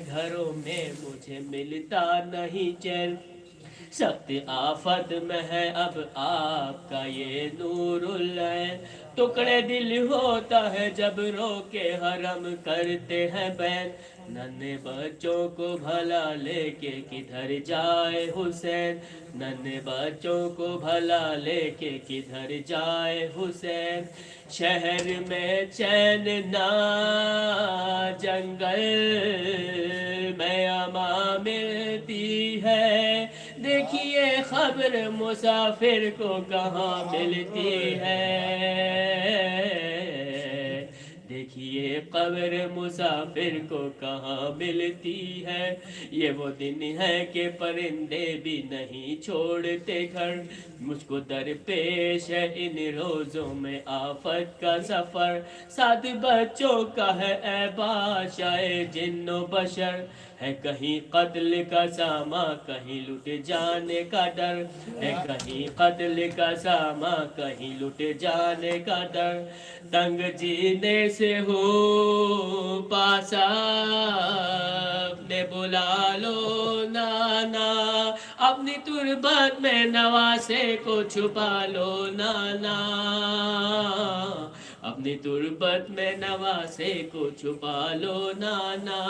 گھروں میں مجھے ملتا نہیں چین، سخت آفت میں ہے اب آپ کا یہ نور العین، ٹکڑے دل ہوتا ہے جب رو کے حرم کرتے ہیں بین، ننھے بچوں کو بھلا لے کے کدھر جائے حسین، ننھے بچوں کو بھلا لے کے کدھر جائے حسین، شہر میں چین نہ جنگل میں امان ملتی ہے، دیکھیے خبر مسافر کو کہاں ملتی ہے، دیکھیے قبر مسافر کو کہاں ملتی ہے، یہ وہ دن ہے کہ پرندے بھی نہیں چھوڑتے گھر، مجھ کو درپیش ہے ان روزوں میں آفت کا سفر، ساتھ بچوں کا ہے اے بادشاہ جن و بشر، ہے کہیں قتل کا ساما کہیں لٹ جانے کا ڈر، ہے کہیں قتل کا ساما کہیں لٹ جانے کا ڈر، تنگ جینے سے ہو پاسا اپنے بلا لو نانا، اپنی تربت میں نواسے کو چھپا لو نانا، اپنی تربت میں نواسے کو چھپا لو نانا،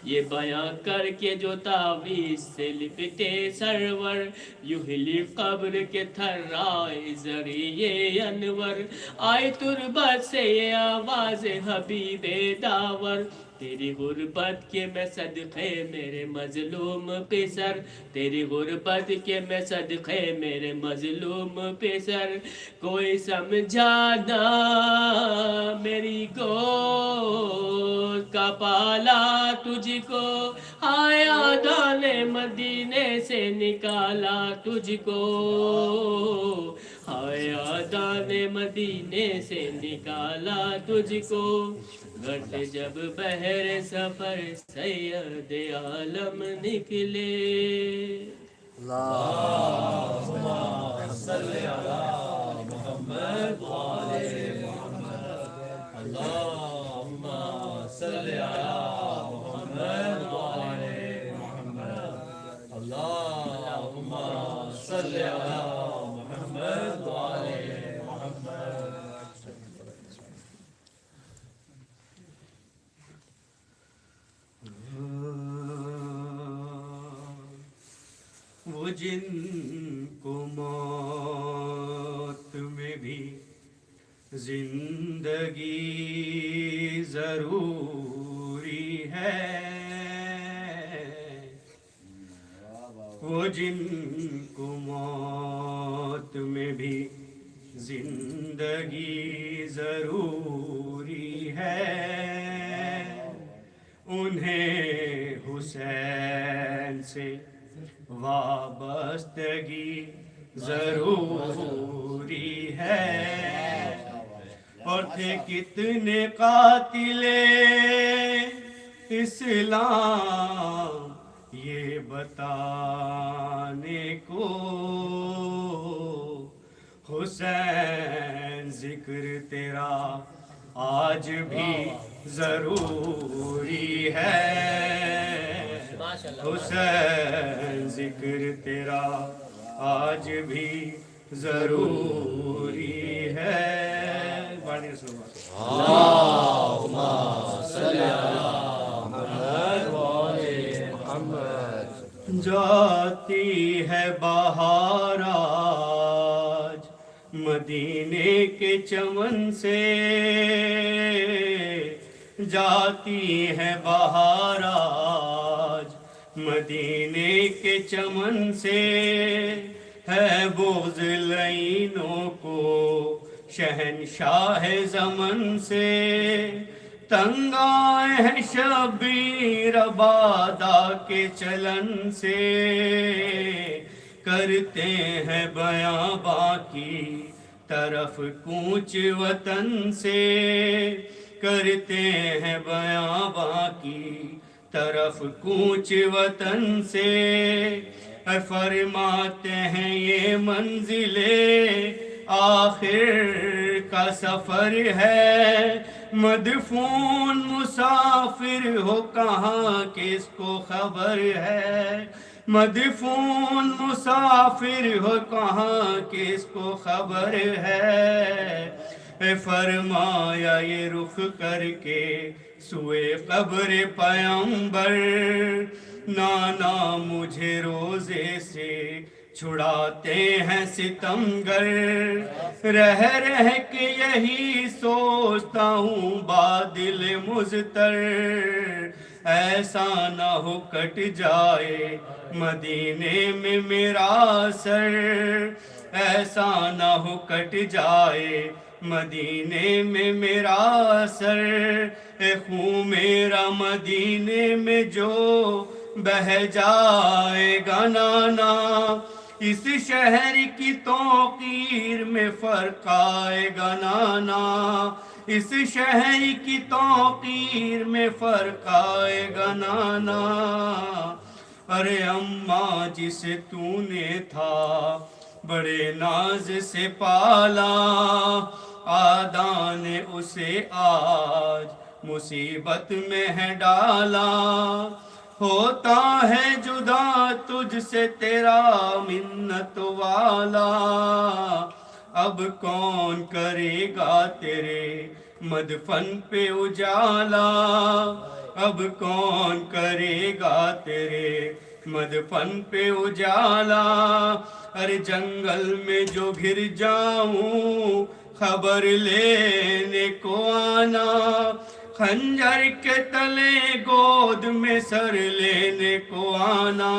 یہ بیاں کر کے جو تعویذ سے لپٹے سرور، یوں ہلی قبر کے تھرائے ذریعے انور، آئی تربت سے یہ آواز حبیب داور، تیری غربت کے میں صدقے میرے مظلوم پسر، تیری غربت کے میں صدقے میرے مظلوم پسر، کوئی سمجھانا میری گود کا پالا تجھ کو، آیا دانے مدینے سے نکالا تجھ کو، آیا دانے مدینے سے نکالا تجھ کو، گھر سے جب بہر سفر سید عالم نکلے، اللہم صلی علی محمد وعلی محمد، اللہم صلی علی محمد وعلی محمد، اللہم صلی علی محمد وعلی محمد۔ وہ جن کو موت میں بھی زندگی ضروری ہے، وہ جن کو موت میں بھی زندگی ضروری ہے، انہیں حسین سے وابستگی ضروری ہے، اور تھے کتنے قاتل اسلام یہ بتانے کو، حسین ذکر تیرا آج بھی ضروری ہے، حسین ذکر تیرا آج بھی ضروری ہے، اللہم صلی علی محمد وعلی محمد۔ جاتی ہے بہار آج مدینے کے چمن سے، جاتی ہے بہار آج مدینے کے چمن سے، ہے بغض لعینوں کو شہنشاہ زمن سے، تنگ آئے ہیں شبیر بادا کے چلن سے، کرتے ہیں بیاں باقی طرف کوچ وطن سے، کرتے ہیں بیاں باقی طرف کوچ وطن سے، فرماتے ہیں یہ منزل آخر کا سفر ہے، مدفون مسافر ہو کہاں کس کو خبر ہے، مدفون مسافر ہو کہاں کس کو خبر ہے، فرمایا یہ رخ کر کے سوئے قبر پیمبر، نانا مجھے روزے سے چھڑاتے ہیں ستمگر، رہ رہ کے یہی سوچتا ہوں بادل مضطر، ایسا نہ ہو کٹ جائے مدینے میں میرا سر، ایسا نہ ہو کٹ جائے مدینے میں میرا سر، اے خون میرا مدینے میں جو بہہ جائے گا نانا، اس شہر کی توقیر میں فرق آئے گا نانا، اس شہر کی توقیر میں فرق آئے گا نانا، ارے اماں جسے تو نے تھا بڑے ناز سے پالا، آدھا نے اسے آج مصیبت میں ہے ڈالا، ہوتا ہے جدا تجھ سے تیرا منت والا، اب کون کرے گا تیرے مدفن پہ اجالا، اب کون کرے گا تیرے مدفن پہ اجالا، ارے جنگل میں جو گر جاؤں خبر لینے کو آنا، خنجر کے تلے گود میں سر لینے کو آنا،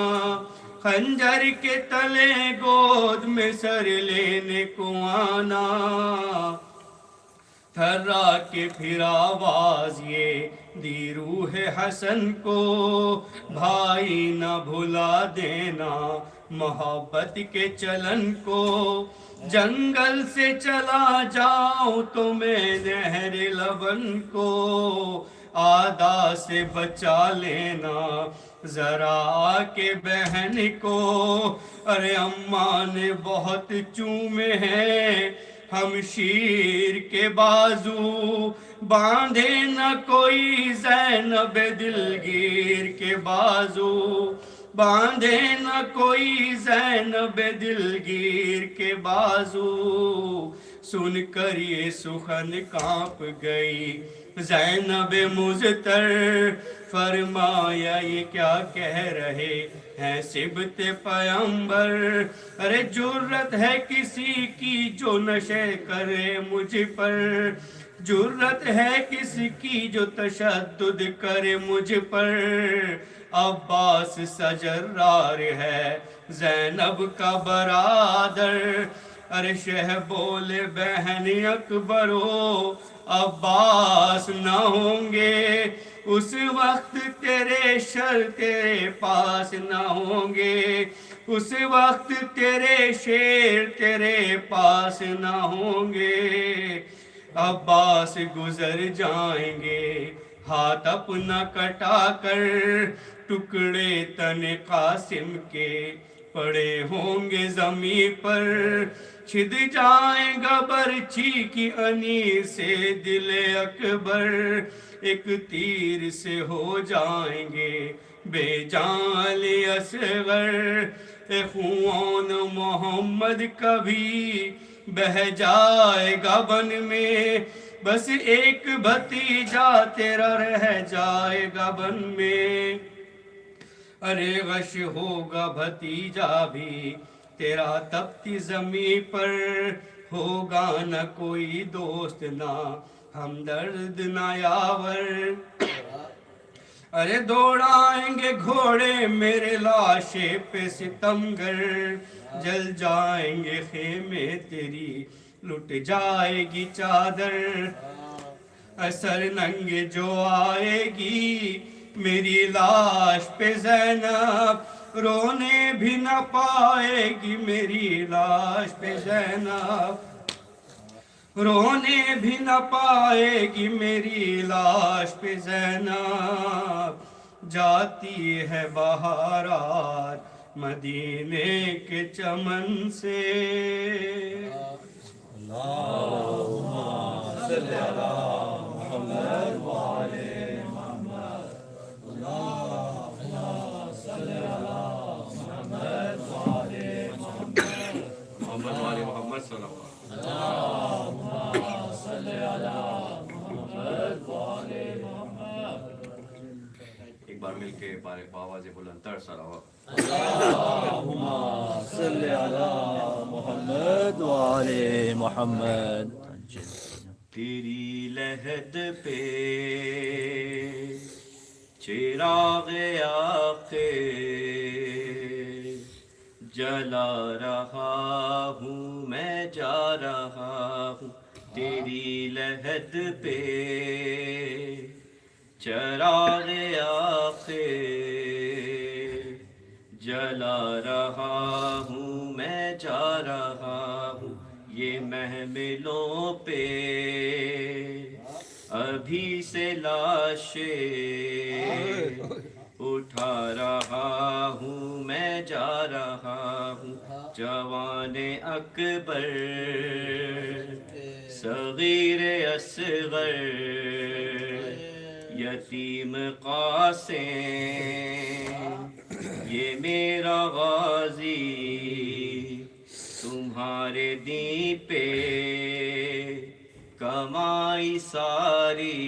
خنجر کے تلے گود میں سر لینے کو آنا، تھرا کے پھر آواز یہ دی روح حسن کو، بھائی نہ بھلا دینا محبت کے چلن کو، جنگل سے چلا جاؤں تو میں نہر لبن کو، آدھا سے بچا لینا ذرا آ کے بہن کو، ارے اماں نے بہت چومے ہیں ہم شیر کے بازو، باندھے نہ کوئی زینب دلگیر کے بازو، باندھے نہ کوئی زینب دلگیر کے بازو، سن کر یہ سخن کانپ گئی زینب مضطر، فرمایا یہ کیا کہہ رہے ہیں صبت پیمبر، ارے جرت ہے کسی کی جو نشے کرے مجھ پر، جرت ہے کسی کی جو تشدد کرے مجھ پر، عباس سجرار ہے زینب کا برادر، ارے شہ بولے بہن اکبرو عباس نہ ہوں گے، اس وقت تیرے شر تیرے پاس نہ ہوں گے، اس وقت تیرے شیر تیرے پاس نہ ہوں گے، عباس گزر جائیں گے ہاتھ اپنا کٹا کر، ٹکڑے تن قاسم کے پڑے ہوں گے زمین پر، چھد جائیں گا برچھی کی انیر سے دل اکبر، ایک تیر سے ہو جائیں گے بے جان علی اصغر، اے خون محمد کبھی بہہ جائے گا بن میں، بس ایک بھتیجا تیرا رہ جائے گا بن میں، ارے غش ہوگا بھتیجا بھی تیرا تپتی زمین پر، ہوگا نہ کوئی دوست نہ ہمدرد نہ یاور، ارے دوڑائیں گے گھوڑے میرے لاشے پہ ستمگر، جل جائیں گے خیمے تیری لٹ جائے گی چادر، اثر ننگے جو آئے گی میری لاش پہ زینب، رونے بھی نہ پائے گی میری لاش پہ زینب، رونے بھی نہ پائے گی میری لاش پہ زینب، جاتی ہے بہارات مدینے کے چمن سے، اللہم صلی علی محمد ایک بار مل کے بآواز بلند تر صلوات. صل علی محمد وآل محمد. تیری لحد پہ چراغ آخر جلا رہا ہوں میں جا رہا ہوں. تیری لحد پہ چراغ آخر جلا رہا ہوں میں جا رہا ہوں. یہ محملوں پہ ابھی سے لاشیں اٹھا رہا ہوں میں جا رہا ہوں. جوان اکبر صغیر اصغر یتیم قاسم یہ میرا غازی تمہارے دین پہ کمائی ساری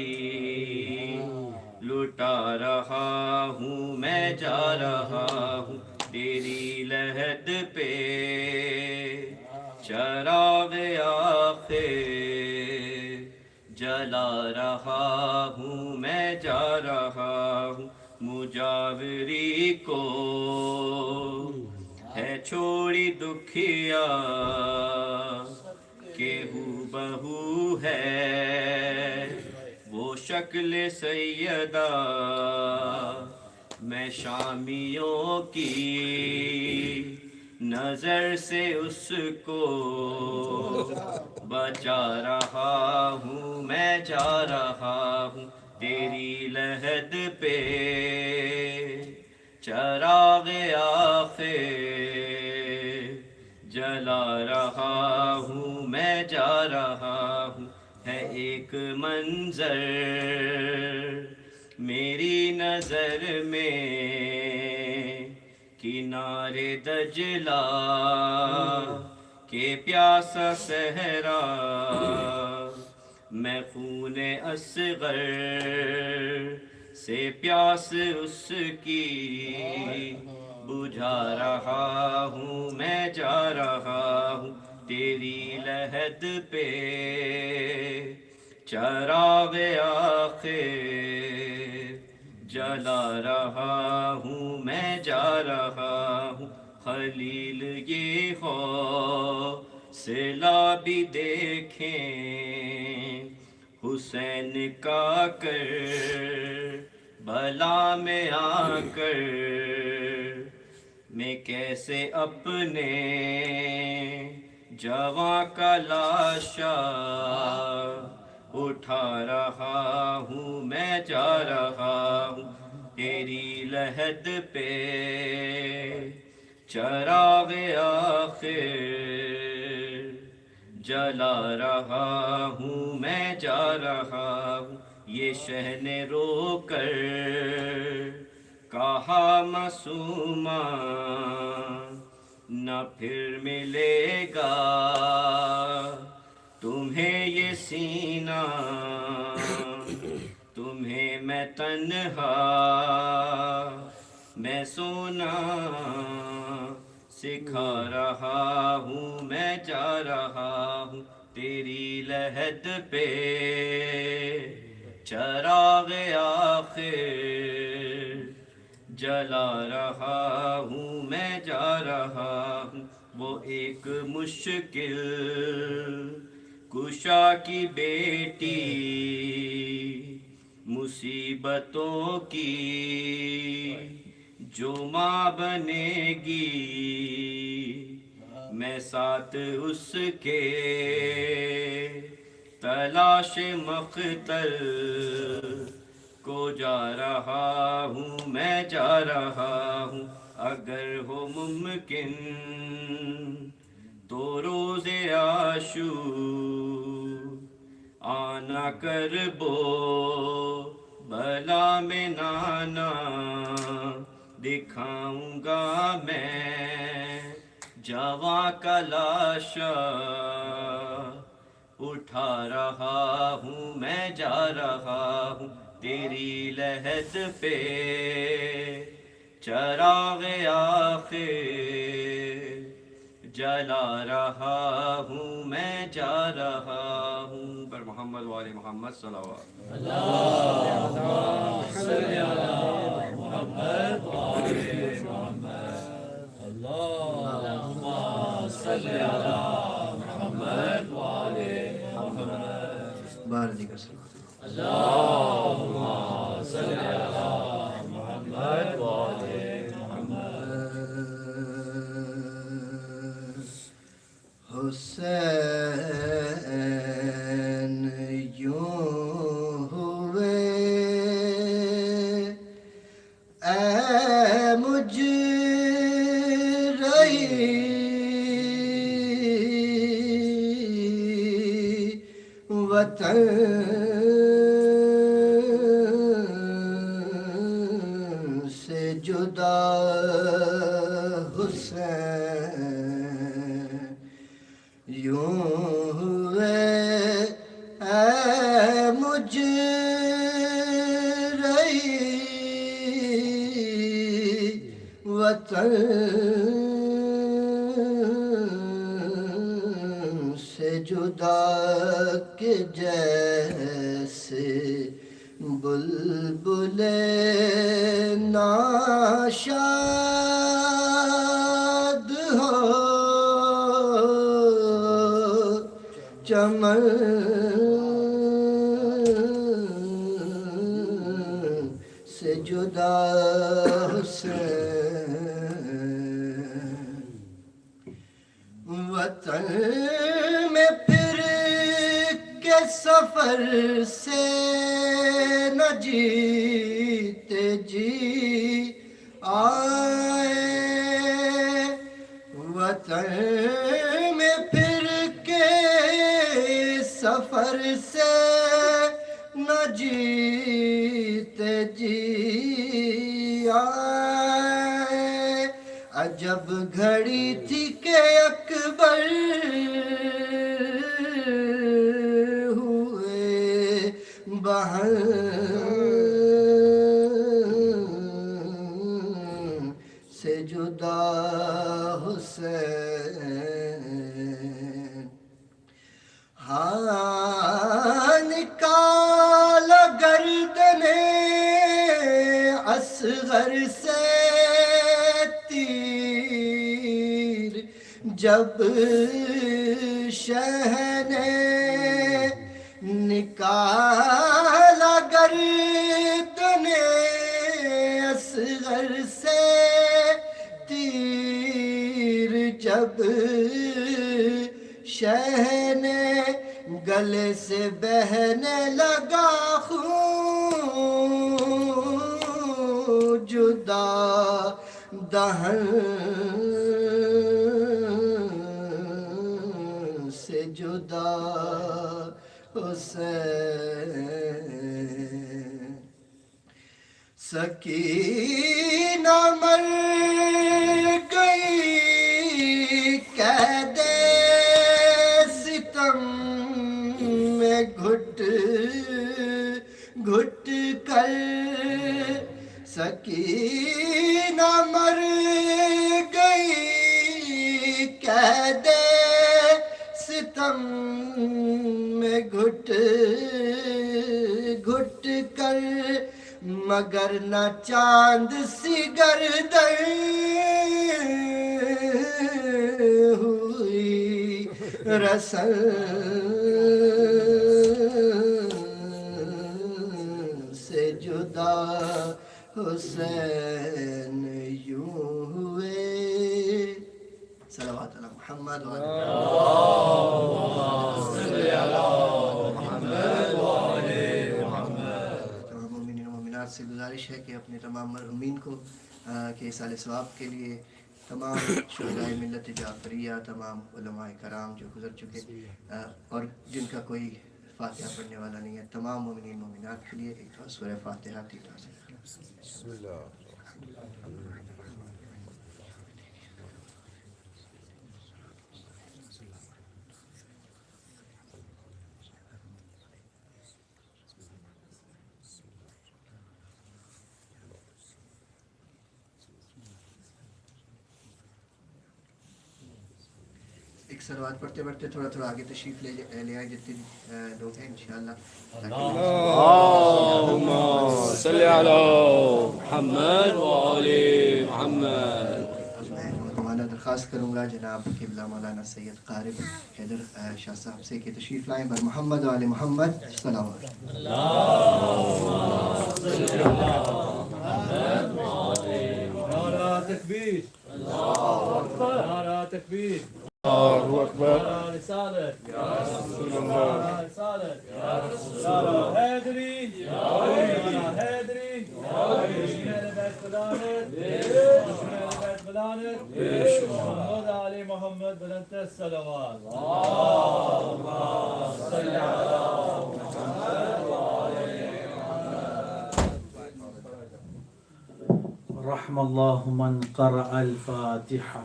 لٹا رہا ہوں میں جا رہا ہوں. تیری لحد پہ چراغ آخر جلا رہا ہوں میں جا رہا ہوں. مجاوری کو ہے چھوڑی دکھیا کہ ہو بہو ہے وہ شکل سیدہ. میں شامیوں کی نظر سے اس کو بچا رہا ہوں میں جا رہا ہوں. تیری لحد پہ چراغ آخر جلا رہا ہوں میں جا رہا ہوں. ہے ایک منظر میری نظر میں کنارے دجلہ کے پیاسا صحرا میں خون اصغر سے پیاس اس کی بجھا رہا ہوں میں جا رہا ہوں. تیری لحد پہ چراغ آخر جلا رہا ہوں میں جا رہا ہوں. خلیل یہ حوصلہ بھی دیکھیں حسین کا کر بلا میں آ کر میں کیسے اپنے جواں کا لاشا اٹھا رہا ہوں میں جا رہا ہوں. تیری لحد پہ چراغ آخر جلا رہا ہوں میں جا رہا ہوں. یہ شہ نے رو کر کہا معصومہ نہ پھر ملے گا تمہیں یہ سینہ تمہیں میں تنہا میں سونا سکھا رہا ہوں میں جا رہا ہوں. تیری لحد پہ چراغ آخر جلا رہا ہوں میں جا رہا ہوں. وہ ایک مشکل کشا کی بیٹی مصیبتوں کی جو ماں بنے گی میں ساتھ اس کے تلاش مقتل کو جا رہا ہوں میں جا رہا ہوں. اگر ہو ممکن تو روز عاشور آنا کربو بلا میں نانا دکھاؤں گا میں جواں کا لاشا اٹھا رہا ہوں میں جا رہا ہوں تیری لحد پہ چراغ آخر جلا رہا ہوں میں جا رہا ہوں پر محمد وآل محمد صلوات بار دیگر صلوات حسین یوں ہوئے اے مجھ رہی وطن سے جدا حسین یوں ہوئے اے مجھ رہی وطن سے جدا کہ جیسے بلبل ناشاد ہو چمن سے جدا حسین وطن میں پھر کے سفر سے نہ جیتے جی آئے وطن میں پھر کے سفر سے نہ جیتے جی آئے عجب گھڑی تھی کہ اکبر ہوئے بہن سے جدا حسین ہاں نکال گردن اصغر سے تیر جب شہ نے نکالا گردن اصغر سے تیر جب شہ نے گلے سے بہنے لگا خون جدا دہن سے جدا حسین سکینہ مر گئی قید ستم میں گھٹ گھٹ کر سکینہ مر گئی قید ستم میں گھٹ گھٹ کر مگر نہ چاند سی گردن ہوئی رسن سے جدا حسین یوں ہوئے صلوات علی محمد تمام مومنین و مومنات سے گزارش ہے کہ اپنے تمام مرحومین کو کہ سال ثواب کے لیے تمام شہدائے ملت جعفریہ تمام علماء کرام جو گزر چکے اور جن کا کوئی فاتحہ پڑھنے والا نہیں ہے تمام مومنین مومنات کے لیے ایک سورہ فاتحہ تیرہ سے بسم اللہ एक सलवात पढ़ते पढ़ते थोड़ा थोड़ा आगे तशरीफ ले आए जितने लोग हैं इंशाअल्लाह اللهم صل على محمد وآل محمد. अब मैं मुहतमाना दरख्वास्त करूँगा जनाब किबला मौलाना सैयद क़ारिब हैदर शाह साहब से कि तशरीफ़ लाएँ बर मोहम्मद वाले मोहम्मद सलावत. नारा तकबीर नारा तकबीर الله أكبر. नारा रिसालत नारा रिसालत नारा हैदरी नारा हैदरी दुश्मन बैत बलानत दुश्मन बैत बलानत मोहम्मद आले मोहम्मद बुलंद सलवात رحم الله من قرأ الفاتحة.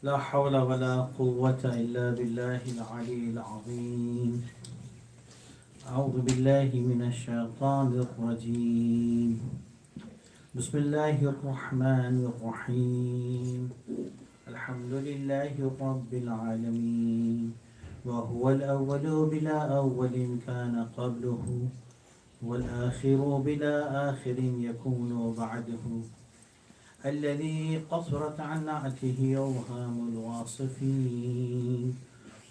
لا حول ولا قوة إلا بالله العلي العظيم. أعوذ بالله من الشيطان الرجيم. بسم الله الرحمن الرحيم. الحمد لله رب العالمين وهو الأول بلا أول كان قبله والآخر بلا آخر يكون بعده الذي قصرت عن نعته أوهام الواصفين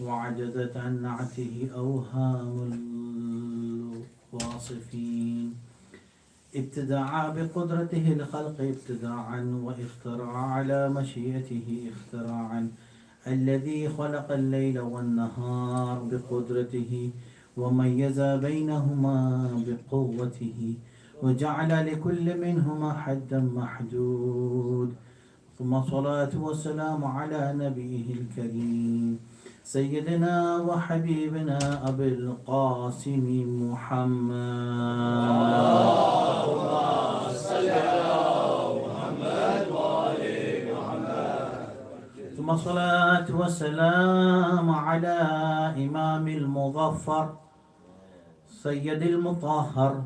وعجزت عن نعته أوهام الواصفين. ابتدع بقدرته الخلق ابتداعا واخترع على مشيئته اختراعا. الذي خلق الليل والنهار بقدرته وميز بينهما بقوته وجعل لكل منهما حدا محدود. ثم الصلاة والسلام على نبيه الكريم سيدنا وحبيبنا أبي القاسم محمد. ثم الصلاة والسلام على إمام المظفر سيد المطهر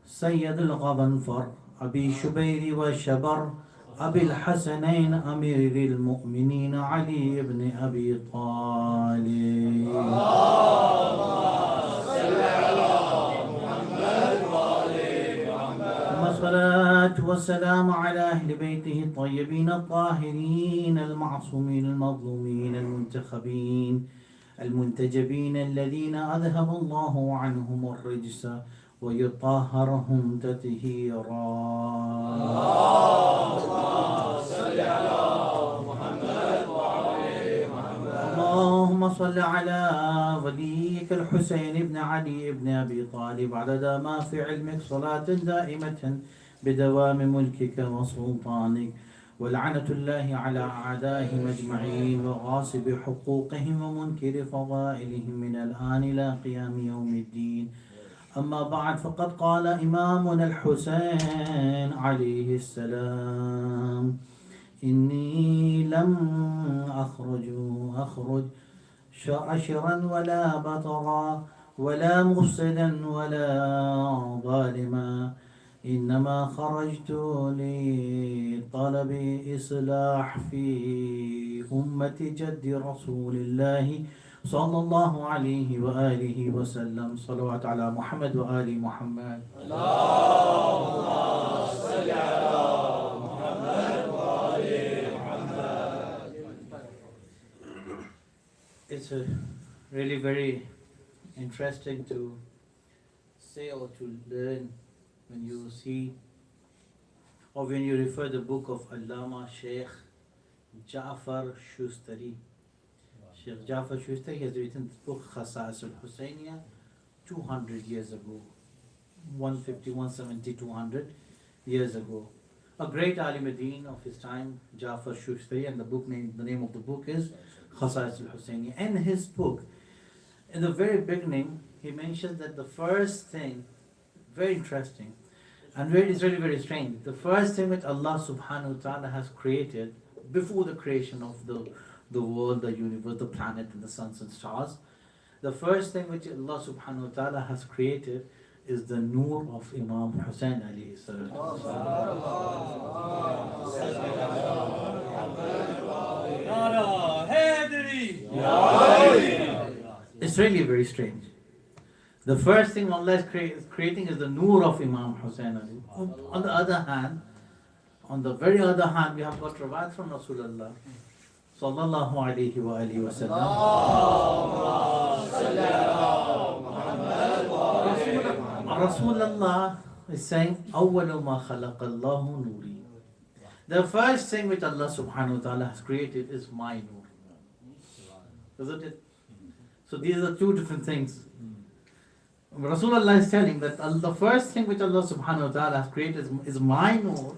سيد الغضنفر أبي شبير وشبر أبي الحسنين أمير المؤمنين علي بن أبي طالب. ثم الصلاة والسلام على أهل بيته الطيبين الطاهرين المعصومين المظلومين المنتخبين المنتجبين الذين أذهب الله عنهم الرجس ويطهرهم تطهيرا. اللهم صل على وليك الحسين بن علي بن أبي طالب عدد ما في علمك صلاة دائمة بدوام ملكك وسلطانك ولعنة الله على أعدائهم أجمعين وغاصب حقوقهم ومنكر فضائلهم من الآن إلى قيام يوم الدين. أما بعد فقد قال إمامنا الحسين عليه السلام إني لم أخرج شاشرا ولا بطرا ولا مفسدا ولا ظالما إنما خرجت لطلب إصلاح في أمة جد رسول الله صلى الله عليه وآله وسلم. صلوات على محمد وآل محمد. اللهم صل على محمد وآل محمد. It's really very interesting to say or to learn when you see or when you refer the book of Allama Sheikh Ja'far Shustari. Sheikh Ja'far Shustari has written this book Khasa'is al-Husayniyah 200 years ago, 150, 170, 200 years ago. A great alim-e-din of his time, Ja'far Shustari, and the name of the book is Khasa'is al-Husayniyah. In his book, in the very beginning, he mentions that the first thing, very interesting, And it's really very strange. The first thing which Allah subhanahu wa ta'ala has created before the creation of the world, the universe, the planet and the suns and stars, the first thing which Allah subhanahu wa ta'ala has created is the nur of Imam Hussain alayhi salam. Nara Haidari. It's really very strange. The first thing Allah is creating is the nur of Imam Hussain Ali. On the other hand, on the very other hand, we have got riwayat from Rasulullah sallallahu alayhi wa alihi wa sallam. Rasulullah is saying, أَوَّلُ مَا خَلَقَ اللَّهُ نُورِي. The first thing which Allah subhanahu wa ta'ala has created is my nur. Isn't it? So these are two different things. Rasulullah is telling that the first thing which Allah subhanahu wa ta'ala has created is my nur.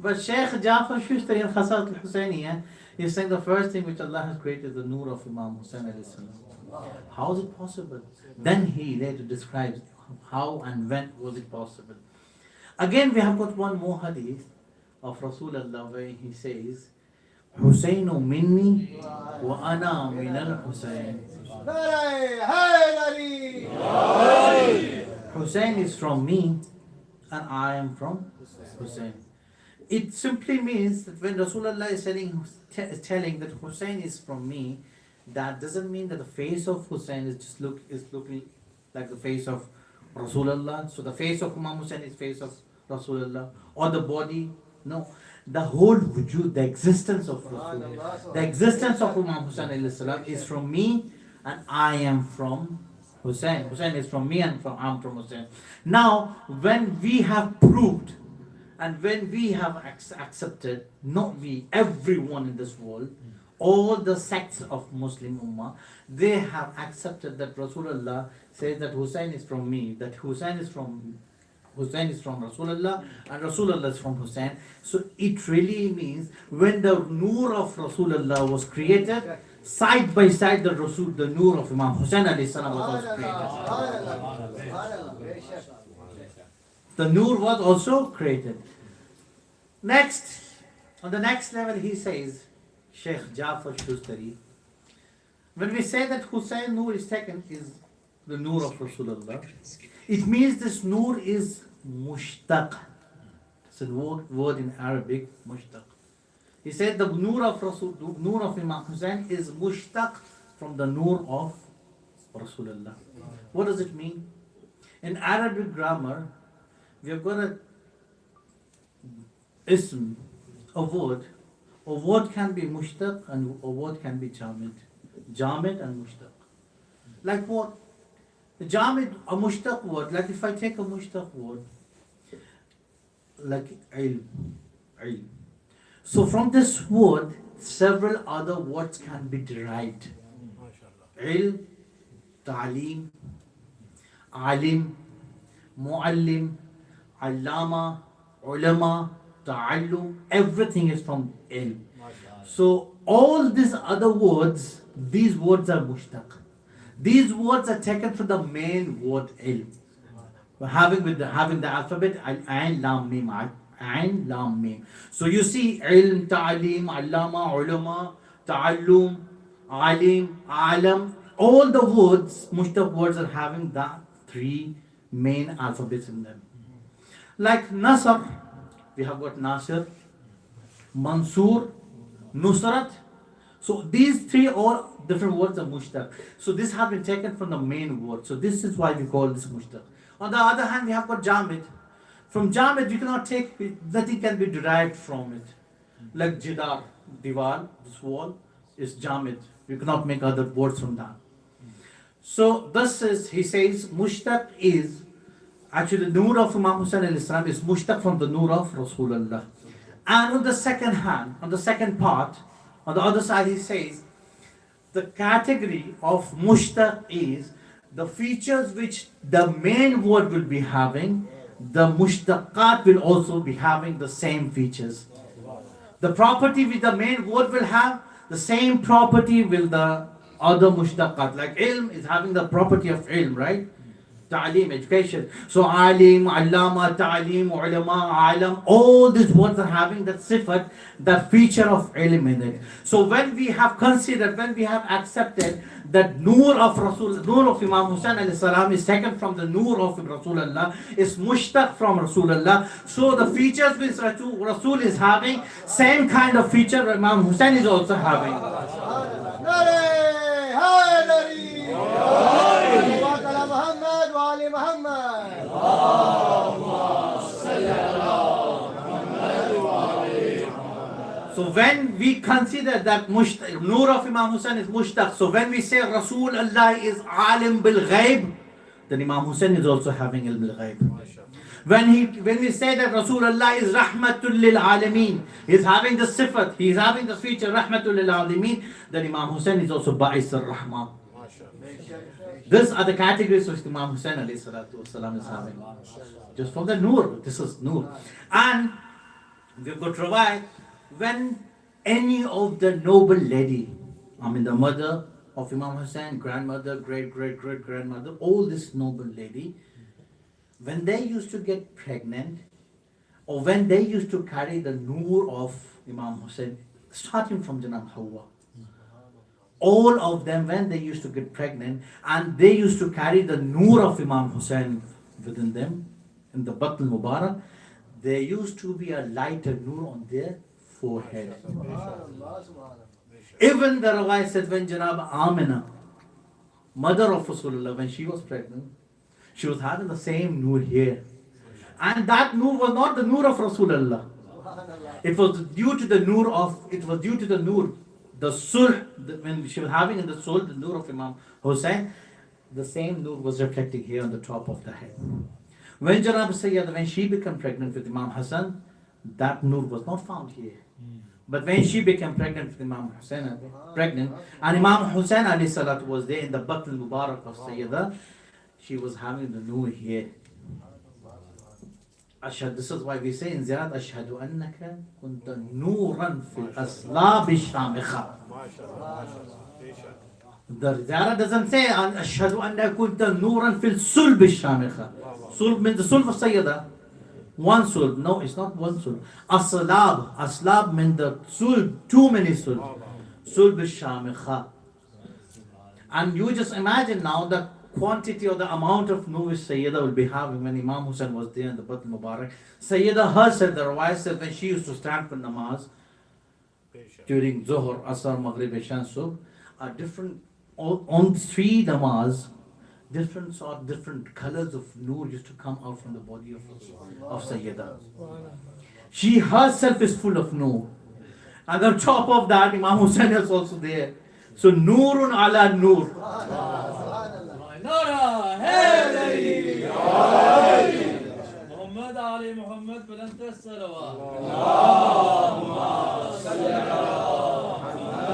But Shaykh Jafar Shushtari in Khasat al-Husayniyah is saying the first thing which Allah has created is the nur of Imam Hussain alayhi salam. How is it possible? Then he later describes how and when was it possible. Again, we have got one more hadith of Rasulullah where he says, Husaynu minni wa ana min al-Husayn. Hussain is from me and I am from Hussain. It simply means that when Rasulullah is telling that Hussain is from me, that doesn't mean that the face of Hussain is looking like the face of Rasulullah. So the face of Imam Hussain is face of Rasulullah, or the body. No, the whole wujud, the existence of Rasulullah, the existence of Imam Hussain alayhi salam is from me and I am from Hussain. Hussain is from me and I'm from Hussain. Now, when we have proved and when we have accepted, not we, everyone in this world, all the sects of Muslim Ummah, they have accepted that Rasulullah says that Hussain is from me, that Hussain is from Rasulullah and Rasulullah is from Hussain. So it really means when the nur of Rasulullah was created, side by side the nur of Imam Hussain alayhi salam was also created. The nur was also created. Next, on the next level he says, Shaykh Jafar Shustari, when we say that Hussain nur is taken is the nur of Rasulullah, it means this nur is mushtaq. It's a word in Arabic, mushtaq. He said the nur of Imam Hussain is mushtaq from the nur of Rasulullah. What does it mean? In Arabic grammar, we have got a ism, a word. A word can be mushtaq and a word can be jamid. Jamid and mushtaq. Like what? The jamid, a mushtaq word, like if I take a mushtaq word, like ilm. So from this word, several other words can be derived. Ilm, ta'aleem, alim, muallim, allama, ulama, ta'allum, everything is from ilm. So all these other words, these words are mushtaq. These words are taken from the main word ilm. Having the alphabet ayn lam mim, ayn lam mim. So you see ilm, ta'aleem, allama, ulama, ta'allum, alim, alam, all the words, mushtaq words are having the three main alphabets in them. Like Nasr, we have got Nasir, Mansur, Nusrat. So these three all different words are mushtaq. So this have been taken from the main word. So this is why we call this mushtaq. On the other hand, we have got Jamid. From Jamid, you cannot take, nothing can be derived from it. Like Jidar, Diwal, this wall is Jamid. You cannot make other words from that. So this is, he says, mushtaq is, actually the nur of Imam Hussain alayhi salam is mushtaq from the nur of Rasulullah. And on the second hand, on the second part, on the other side he says, the category of mushtaq is the features which the main word will be having, the mushtaqat will also be having the same features. The property which the main word will have, the same property will the other mushtaqat. Like ilm is having the property of ilm, right? Ta'aleem, education. So alim, allama, ta'aleem, ulama, alam, all these words are having that sifat, that feature of ilm in it. So when we have considered, when we have accepted that nur of Rasul, nur of Imam Hussain alayhi salam is taken from the nur of Rasulullah, is mushtaq from Rasulullah. So the features which Rasul is having, same kind of feature Imam Hussain is also having. So when we consider that nur of Imam Hussain is mushtaq, so when we say Rasulullah is alim bil ghaib, then Imam Hussain is also having ilm bil ghaib. When we say that Rasulullah is rahmatul lil alameen, he's having the sifat, he's having the feature rahmatul lil alameen, then Imam Hussain is also ba'is ar-rahman. These are the categories which Imam Hussain alayhi salatu wasalam is having. Just from the nur, this is nur. And we've got rawai, when any of the noble lady, the mother of Imam Hussain, grandmother, great-great-great-grandmother, all this noble lady, when they used to get pregnant, or when they used to carry the nur of Imam Hussain, starting from Janab Hawa, all of them, when they used to get pregnant, and they used to carry the nur of Imam Hussain within them, in the Batn Mubarak, there used to be a lighter nur on their forehead. Even the Rawai said when Janab Amina, mother of Rasulullah, when she was pregnant, she was having the same nur here. And that nur was not the nur of Rasulullah. It was due to the nur, the sulh, when she was having in the sulh, the nur of Imam Hussain, the same nur was reflecting here on the top of the head. When Janab Sayyid, when she became pregnant with Imam Hassan, that nur was not found here. But when she became pregnant with Imam Hussain, and Imam Hussain alayhi salatu was there in the Batn Mubarak of Sayyidah, she was having the nur here. This is why we say in Ziyarat, Ashhadu annaka kunta nuran fil aslabi shamikha. The Ziyarat doesn't say Ashhadu annaka kunta nuran fil sulbi shamikha. Sulb means the sulb of Sayyidah. One sulb. No, it's not one sulb. Aslab means the sulb, too many sulb. Sulb shamikha. And you just imagine now the quantity or the amount of nur Sayyidah will be having when Imam Hussain was there in the Batn Mubarak. Sayyidah herself, the Rawai said, when she used to stand for namaz during Zuhr, Asr, Maghrib, Isha, Subh, different, on 3 namaz, different colors of nur used to come out from the body of Sayyidah. She herself is full of nur. And on top of that, Imam Hussain is also there. So, nurun ala nur. نارا هيدري محمد علي محمد بلند الصلوات اللهم صل على محمد.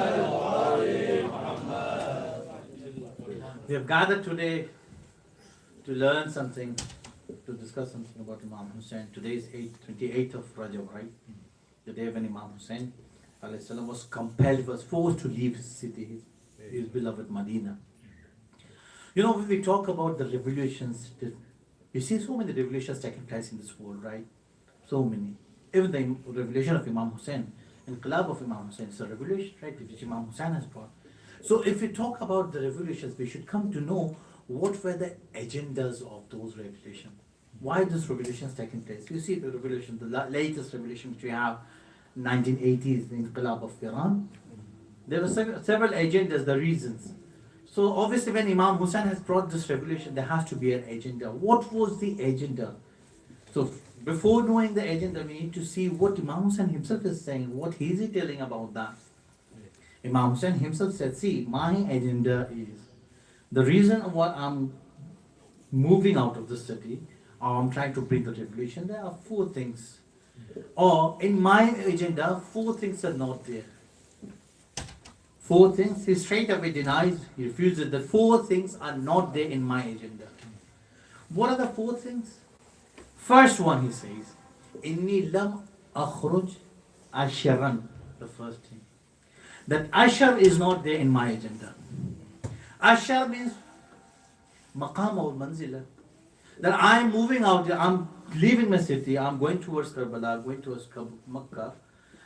We have gathered today to learn something, to discuss something about Imam Hussain. Today is 28th of Rajab, right? The day when Imam Hussain was compelled, was forced to leave his city, his beloved Medina. You know, when we talk about the revolutions, you see so many revolutions taking place in this world, right? So many. Even the revolution of Imam Hussain, Inqilab of Imam Hussain, is a revolution, right, which Imam Hussain has brought. So if we talk about the revolutions, we should come to know what were the agendas of those revolutions. Why this revolution is taking place? You see the revolution, the latest revolution which we have, 1980s, the Inqilab of Iran. There were several agendas, the reasons. So obviously when Imam Hussain has brought this revolution, there has to be an agenda. What was the agenda? So before knowing the agenda, we need to see what Imam Hussain himself is saying. What is he telling about that? Imam Hussain himself said, see, my agenda is, the reason why I'm moving out of the city, or I'm trying to bring the revolution, there are 4 things. Or in my agenda, 4 things are not there. 4 things, he straight away denies, he refuses that 4 things are not there in my agenda. What are the 4 things? First one, he says, Inni lam akhruj asharan, the first thing. That ashar is not there in my agenda. Ashar means maqam or manzila. that I'm moving out, I'm leaving my city, I'm going towards Karbala, going towards Makkah,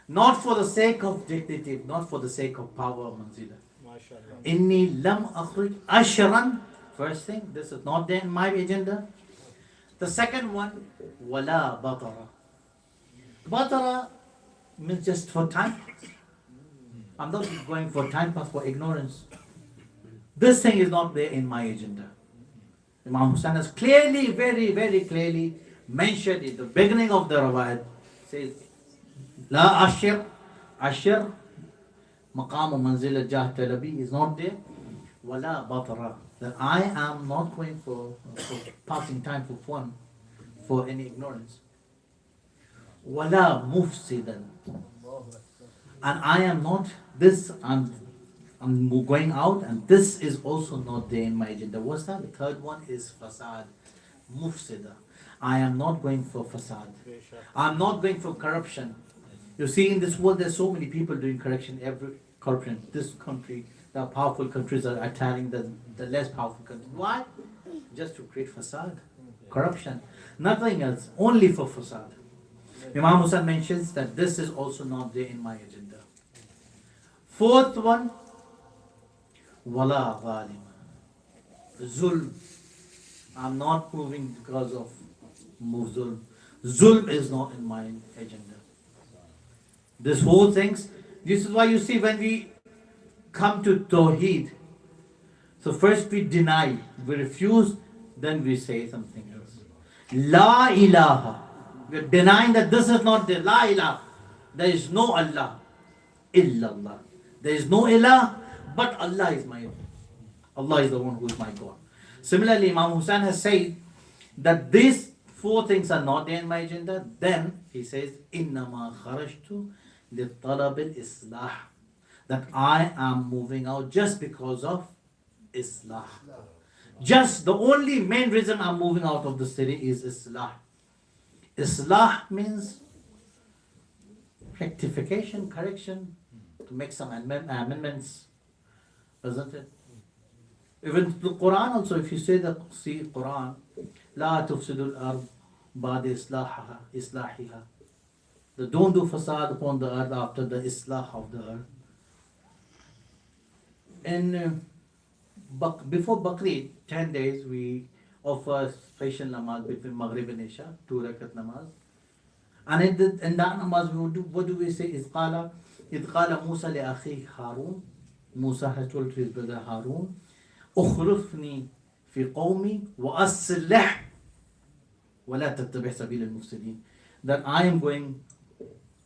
not for the sake of dignity, not for the sake of power, manzila. Inni lam akhruj ashran. First thing, this is not there in my agenda. The second one, wala batara. Batara means just for time pass. I'm not going for time pass, for ignorance. This thing is not there in my agenda. Imam Hussain has clearly, very, very clearly mentioned in the beginning of the Rawayat, says, La ashir, ashir, maqam manzil jah talabi is not there. Wala batara. That I am not going for passing time for fun, for any ignorance. Wala mufsidan. And I am not this, I'm going out, and this is also not there in my agenda. What's that? The third one is fasad, mufsida. I am not going for fasad. I'm not going for corruption. You see, in this world, there's so many people doing corruption. This country, the powerful countries are attacking the less powerful countries. Why? Just to create fasad, corruption. Nothing else, only for fasad. Imam Hussain mentions that this is also not there in my agenda. Fourth one, wala ghalima. Zulm. I'm not moving because of zulm. Zulm is not in my agenda. This whole things, this is why you see when we come to Tawheed, so first we deny, we refuse, then we say something else. La ilaha. We are denying that this is not there. La ilaha. There is no Allah. Illallah. There is no ilah, but Allah is my Allah is the one who is my God. Similarly, Imam Hussain has said that these four things are not there in my agenda. Then he says, Innama kharajtu li talab al-islah. That I am moving out just because of Islah. Just the only main reason I'm moving out of the city is Islah. Islah means rectification, correction, to make some amendments, isn't it? Even the Quran also, if you say Quran, La tufsidul ard ba'da islahiha. Don't do fasad upon the earth after the islah of the earth. And before Bakrid, 10 days, we offer special namaz between Maghrib and Isha, 2 rakat namaz. And in that namaz, what do we say? إذ قال موسى لأخيه هارون. Musa has told his brother Harun, أخلفني في قومي وأصلح ولا تتبع سبيل المفسدين. That I am going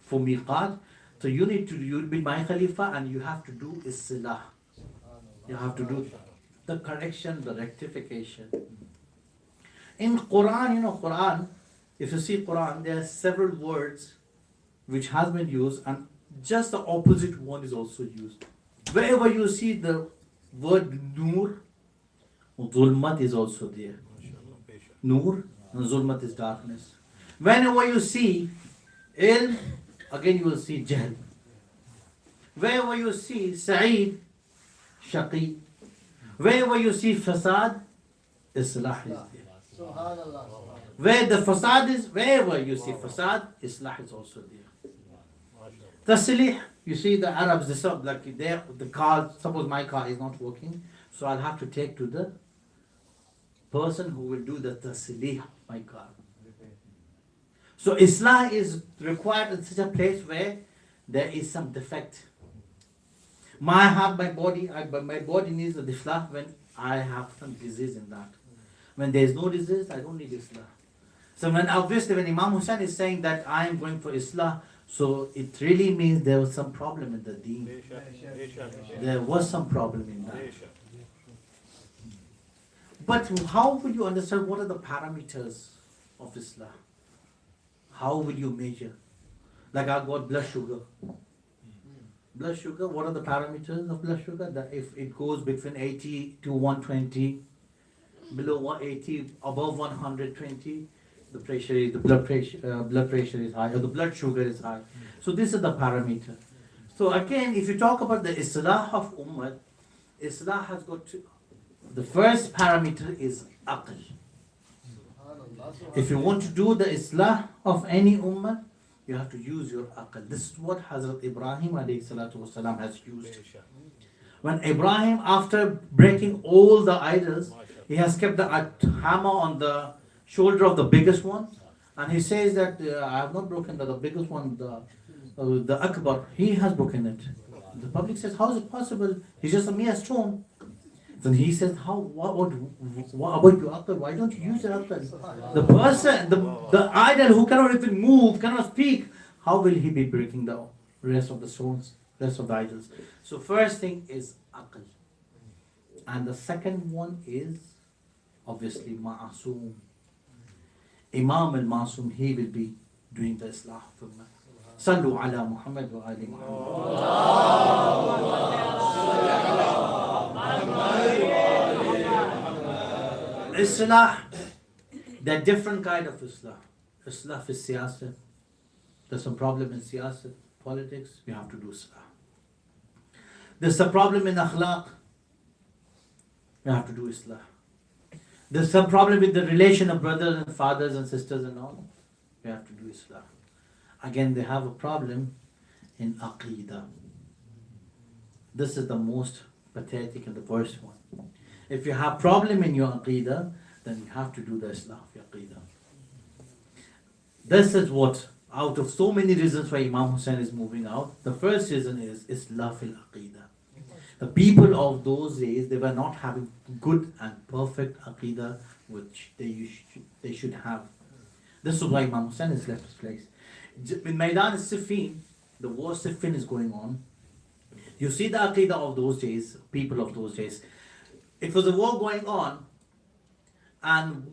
for miqat, so you'll be my Khalifa and you have to do islah. You have to do the correction, the rectification. In Quran, Quran, if you see Quran, there are several words which has been used and just the opposite one is also used. Wherever you see the word nur, zulmat is also there. Nur and zulmat is darkness. Whenever you see ilm, again you will see jahl. Wherever you see sa'id, shaqi. Wherever you see fasad, islah is there. Where the fasad is, wherever you see fasad, islah is also there. Taslih, you see the Arabs, the car, suppose my car is not working, so I'll have to take to the person who will do the taslih of my car. So islah is required in such a place where there is some defect. My body needs a islah when I have some disease in that. When there is no disease, I don't need islah. So when Imam Hussain is saying that I am going for islah, so it really means there was some problem in the deen. There was some problem in that. But how will you understand what are the parameters of islah? How will you measure? Like I got blood sugar. Blood sugar, what are the parameters of blood sugar? That if it goes between 80 to 120, below 180, above 120, the blood pressure is high, or the blood sugar is high. So this is the parameter. So again, if you talk about the islah of ummah, islah has got the first parameter is aql. If you want to do the Islah of any ummah, you have to use your aql. This is what Hazrat Ibrahim alayhi salatu wasalam has used. When Ibrahim, after breaking all the idols, he has kept the hammer on the shoulder of the biggest one, and he says that I have not broken the biggest one, the Akbar. He has broken it. The public says, how is it possible? He's just a mere stone. Then he says, what about your Akbar? Why don't you use your Akbar? The person, the idol who cannot even move, cannot speak, how will he be breaking the rest of the stones, rest of the idols? So first thing is Aql. And the second one is obviously Ma'asum. Imam al-Ma'asum, he will be doing the Islah for me. Sallu ala Muhammad wa ali Muhammad. Islah, there are different kind of Islah. Islah is siyasat. There's some problem in siyasat, politics, we have to do Islah. There's a problem in akhlaq, we have to do Islah. There's some problem with the relation of brothers and fathers and sisters and all, we have to do Islah. Again, they have a problem in Aqidah. This is the most pathetic and the worst one. If you have problem in your Aqidah, then you have to do the Islah of your Aqidah. This is what, out of so many reasons why Imam Hussain is moving out, the first reason is Islah fil Aqidah. The people of those days, they were not having good and perfect Aqidah which they should have. This is why Imam Hussain has left his place. In Maidan Siffin, the war Siffin is going on. You see the Aqidah of those days, people of those days. It was a war going on, and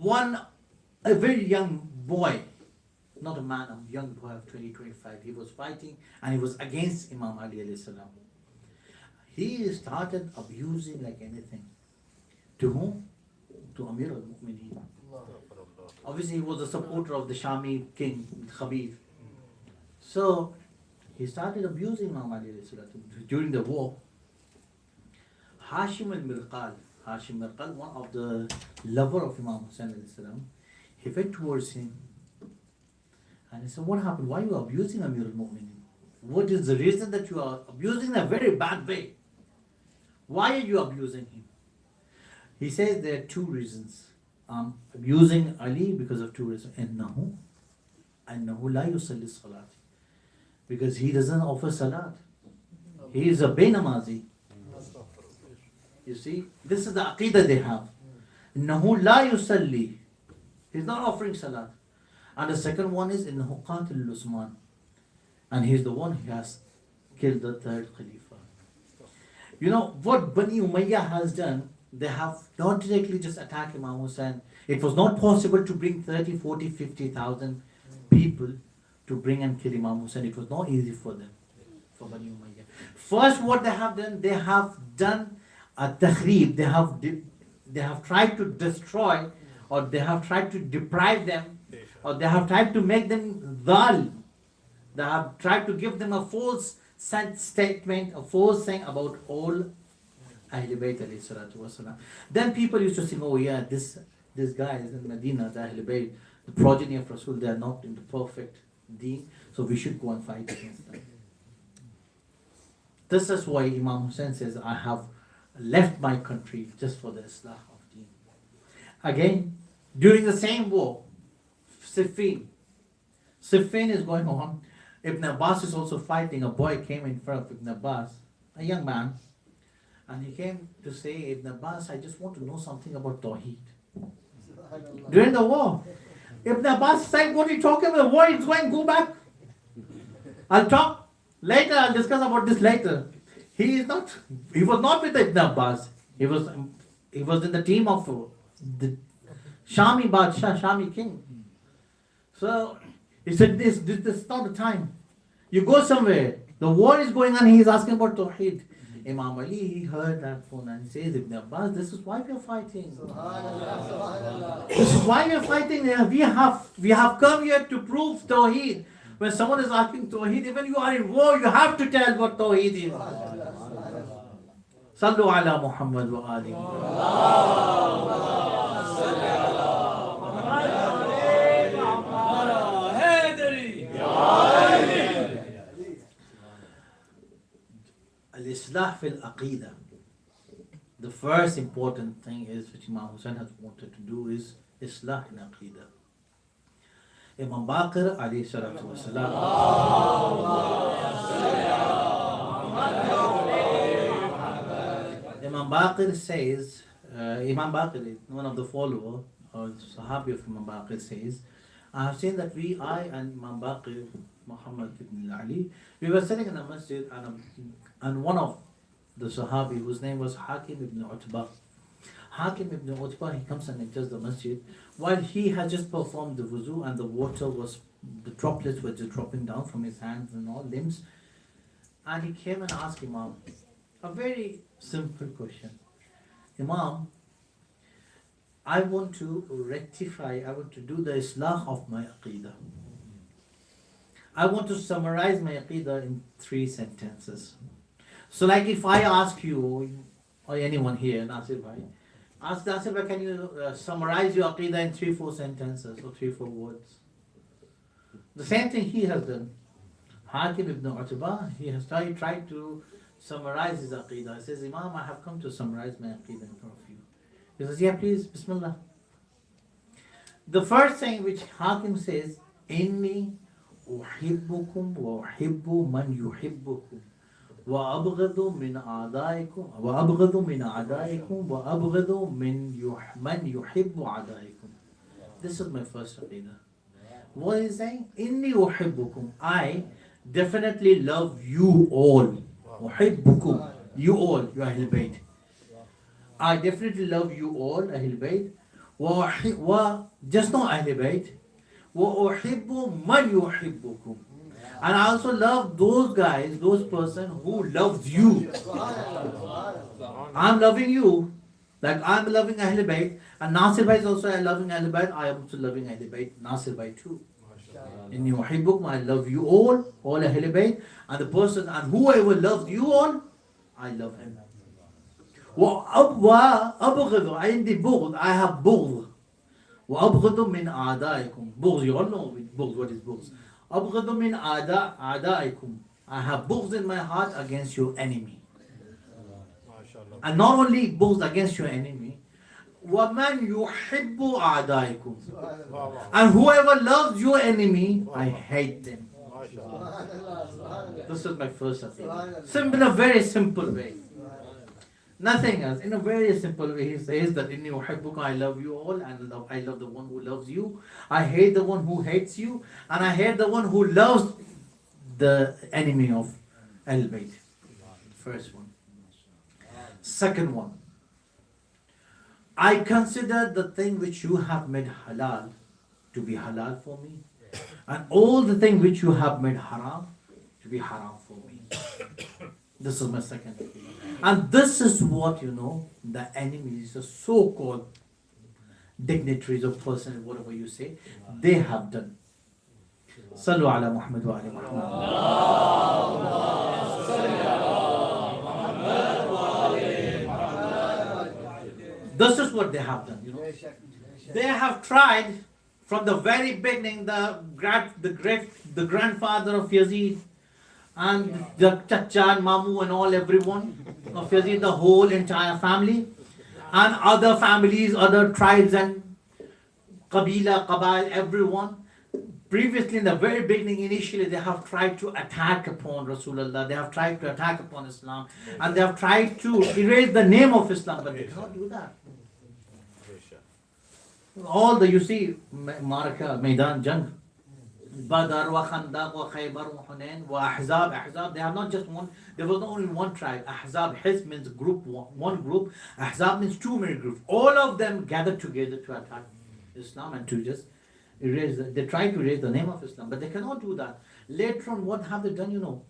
a very young boy, not a man, a young boy of 20, 25, he was fighting and he was against Imam Ali alayhi salam. He started abusing like anything. To whom? To Amir al-Mu'mineen. Obviously he was a supporter of the Shami king, Khabib. So he started abusing Imam Ali alayhi salam during the war. Hashim al-Mirqal, one of the lover of Imam Hussain alayhi salam, he went towards him and he said, what happened? Why are you abusing Amir al-Mu'mineen? What is the reason that you are abusing in a very bad way? Why are you abusing him? He says there are two reasons. I'm abusing Ali because of two reasons. Innahu la yusalli salat. Because he doesn't offer salat. He is a benamazi. You see, this is the aqidah they have. Innahu la yusalli. He's not offering salat. And the second one is innahu qatil Usman. And he's the one who has killed the third Khalifa. You know what Bani Umayyah has done? They have not directly just attacked Imam Hussain. It was not possible to bring 30, 40, 50,000 people to bring and kill Imam Hussain. It was not easy for them, for Bani Umayyah. First, what they have done a tahrib. They have tried to destroy, or they have tried to deprive them, or they have tried to make them dhal. They have tried to give them a false statement, a false thing about all Ahlul Bayt alayhi salatu wasalam. Then people used to think, oh yeah, this guy is in Medina, the Ahlul Bayt, the progeny of Rasul, they are not in the perfect deen, so we should go and fight against them. This is why Imam Hussain says, I have left my country just for the Islah of deen. Again, during the same war, Siffin is going on. Ibn Abbas is also fighting. A boy came in front of Ibn Abbas, a young man, and he came to say, Ibn Abbas, I just want to know something about Tawheed. During the war, Ibn Abbas said, what are you talking about? The war is going, go back. I'll talk later, I'll discuss about this later. He was not with Ibn Abbas. He was in the team of the Shami Badshah, Shami king. So he said, this is not the time. You go somewhere. The war is going on. He is asking about Tawheed. Imam Ali, he heard that phone and he says, Ibn Abbas, this is why we are fighting. This is why we are fighting. We have come here to prove Tawheed. When someone is asking Tawheed, even you are in war, you have to tell what Tawheed is. Sallu ala Muhammad wa ali Muhammad. Islah fil Aqidah. The first important thing is which Imam Hussain has wanted to do is Islah in Aqidah. Imam Baqir alayhi salatu wasalam. Imam Baqir says, Imam Baqir, one of the followers or Sahabi of Imam Baqir says, I have seen that I and Imam Baqir, Muhammad ibn Ali, we were sitting in a masjid and one of the Sahabi whose name was Hakim ibn Utbah. Hakim ibn Utbah, he comes and enters the masjid while he had just performed the wuzu and the droplets were just dropping down from his hands and all limbs. And he came and asked Imam a very simple question. Imam, I want to rectify, I want to do the Islah of my Aqidah. I want to summarize my Aqidah in 3 sentences. So like if I ask you, or anyone here, Nasir Bhai, ask Nasir Bhai, can you summarize your Aqidah in 3-4 sentences or 3-4 words? The same thing he has done. Hakim ibn Utbah, he has tried to summarize his Aqidah. He says, Imam, I have come to summarize my Aqidah in front of you. He says, yeah, please, Bismillah. The first thing which Hakim says, Inni uhibbukum wa uhibbu man yuhibbukum wa abghadu min a'daikum wa abghadu min a'daikum wa abghadu man yuhibbu a'daikum. This is my first Aqidah. What is he saying? Inni uhibbukum. I definitely love you all. Uhibbukum. You all, you Ahlul Bayt. I definitely love you all, Ahlul Bayt. Just not Ahlul Bayt. وَأُحِبُّ مَنْ يُحِبُّكُمْ. And I also love those guys, those person who loves you. I'm loving you. Like I'm loving Ahlul Bayt. And Nasir Bhai is also loving Ahlul Bayt. I am also loving Ahlul Bayt. Nasir Bhai too. In yuhibbukum, I love you all Ahlul Bayt. And the person, and whoever loves you all, I love him. وَأَبْغِضُ عِنْدِ بُغْض. I have بُغْض. وَأَبْغِضُ مِنْ أَعْدَائِكُمْ. بُغْض, you all know بُغْض, what is بُغْض? أَبْغِضُ مِنْ أَعْدَائِكُمْ. I have بُغْض in my heart against your enemy. And not only بُغْض against your enemy, وَمَنْ يُحِبُّ أَعْدَائِكُمْ. And whoever loves your enemy, I hate them. This is my first Aqidah. In a very simple way. Nothing else. In a very simple way, he says that in yuhibbuka, I love you all, and I love the one who loves you. I hate the one who hates you, and I hate the one who loves the enemy of Ahlul Bayt. First one. Second one. I consider the thing which you have made halal to be halal for me, and all the thing which you have made haram to be haram for me. This is my second Aqidah. And this is what, the enemies, the so-called dignitaries of person, whatever you say, they have done. Sallu ala Muhammad wa ali Muhammad. This is what they have done, They have tried from the very beginning, the grandfather of Yazid, and the Chacha and Mamu and all, everyone of Yazid, the whole entire family, and other families, other tribes and Qabail, everyone. Previously, in the very beginning, initially, they have tried to attack upon Rasulullah, they have tried to attack upon Islam, and they have tried to erase the name of Islam, but they cannot do that. All the, you see, Maraka, Maidan, Jang, Badr wa Khandaq wa Khaybar wa Hunain wa Ahzab, they have not just one, there was not only one tribe. Ahzab, Hizb means group, one group. Ahzab means too many groups. All of them gathered together to attack Islam and to just erase, they try to erase the name of Islam, but they cannot do that. Later on, what have they done,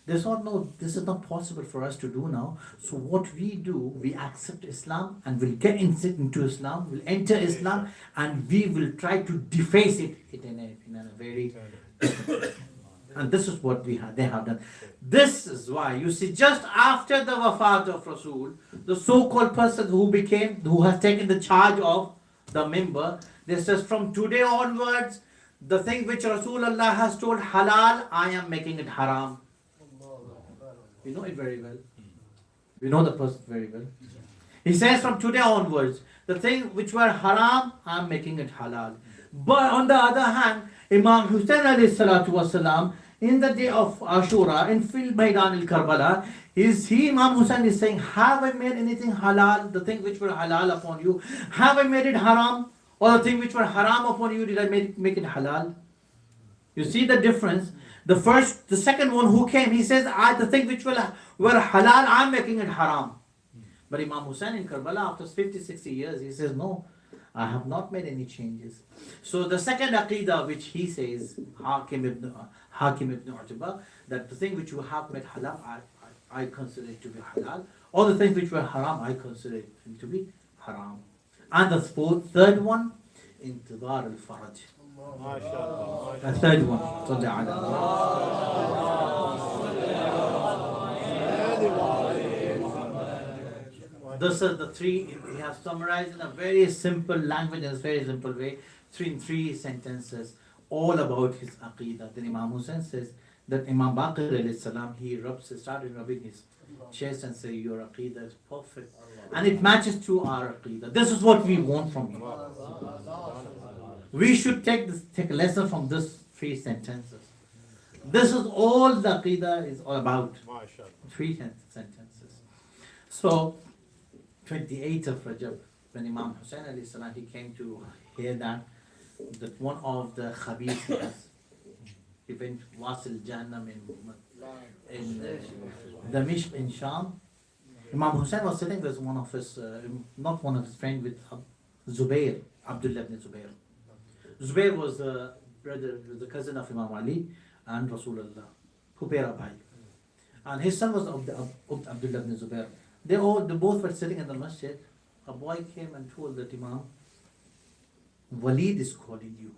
They thought, no, this is not possible for us to do now. So what we do, we accept Islam and we'll get into Islam, we'll enter Islam, and we will try to deface it in a very... And this is what they have done. This is why, you see, just after the wafat of Rasul, the so-called person who has taken the charge of the member, they says, from today onwards, the thing which Rasulullah has told halal, I am making it haram. You know it very well. We know the person very well. He says from today onwards, the thing which were haram, I'm making it halal. But on the other hand, Imam Hussein alayhi salatu wasalam, in the day of Ashura, in Fil Maidan al-Karbala, Imam Hussein is saying, have I made anything halal, the thing which were halal upon you? Have I made it haram? Or the thing which were haram upon you, did I make it halal? You see the difference? The second one who came, he says, the thing which were halal, I'm making it haram. But Imam Hussein in Karbala, after 50, 60 years, he says, no, I have not made any changes. So the second aqidah which he says, Hakim ibn Utbah, that the thing which you have made halal, I consider it to be halal. Or the things which were haram, I consider it to be haram. And the third one, Intidhar al-Faraj. The third one. Salli ala. Those are the three, he has summarized in a very simple language, in a very simple way, three sentences, all about his aqidah. Then Imam Hussein says that Imam Baqir alayhi salam, he started rubbing his chest and say, your aqidah is perfect. And it matches to our aqidah. This is what we want from you. We should take a lesson from these three sentences. This is all the aqidah is all about. Three sentences. So, 28th of Rajab, when Imam Hussein alayhi salam, he came to hear that one of the khabiths, he went Wasil Jahannam in Damishq in Sham. Imam Hussein was sitting with one of his, not one of his friends, with Zubair, Abdullah ibn Zubair. Zubair was the brother, the cousin of Imam Ali and Rasulullah, Hubayra Bhai. And his son was Abdullah ibn Zubair. They both were sitting in the masjid. A boy came and told that Imam, Walid is calling you.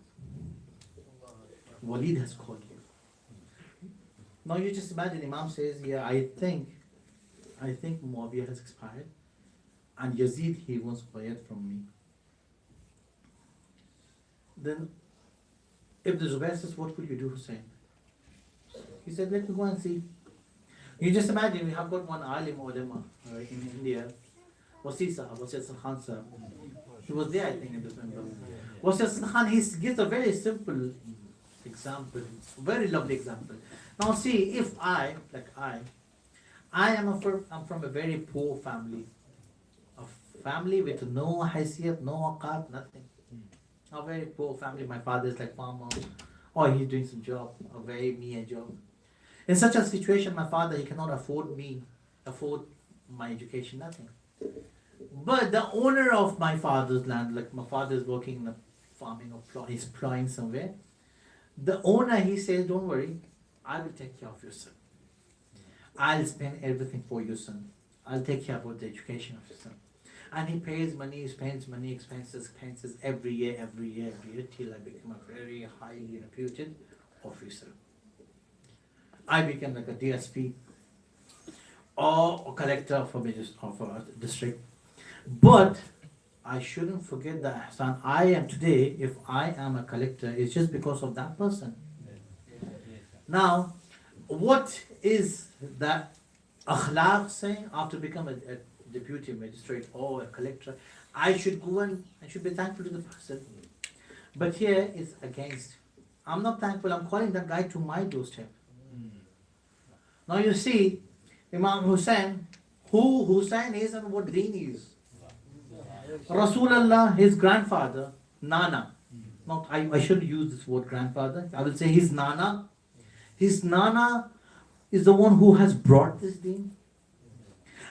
Walid has called you. Now you just imagine Imam says, yeah, I think Muawiyah has expired, and Yazid, he wants bayat from me. Then Ibn Zubayr says, what will you do, Hussein? He said, let me go and see. You just imagine, we have got one alim ulama in India, Wasi Khan Sahab. He was there, I think, in this member. Wasi Khan, he gives a very simple example, very lovely example. Now see, if I'm from a very poor family, a family with no haysiyat, no waqat, nothing. A very poor family. My father is like farmer, or he's doing some job, a very mere job. In such a situation, my father, he cannot afford my education, nothing. But the owner of my father's land, like my father is working in a farming or he's plowing somewhere. The owner, he says, don't worry, I will take care of your son. I'll spend everything for your son. I'll take care about the education of your son. And he pays money, spends money, expenses every year, till I become a very highly reputed officer. I became like a DSP or a collector of a district. But I shouldn't forget that Hassan, I am today, if I am a collector, it's just because of that person. Now, what is that akhlaq saying after becoming a deputy magistrate or a collector? I should go and I should be thankful to the person. But here it's against. I'm not thankful, I'm calling that guy to my doorstep. Now you see, Imam Hussein, who Hussein is and what deen is. Rasulullah, his grandfather, Nana. Not, I shouldn't use this word grandfather. I will say his Nana. His Nana is the one who has brought this deen.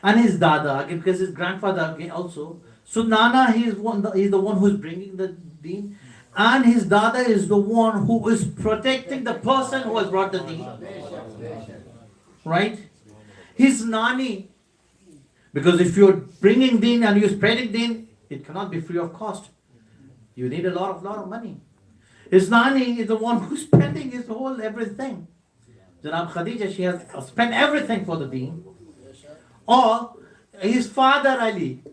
And his Dada, again, because his grandfather again also. So Nana, he is the one who is bringing the deen. And his Dada is the one who is protecting the person who has brought the deen. Right? His Nani. Because if you're bringing deen and you're spreading deen, it cannot be free of cost. You need a lot of money. His Nani is the one who's spending his whole everything. Janab Khadija, she has spent everything for the deen. Or his father Ali.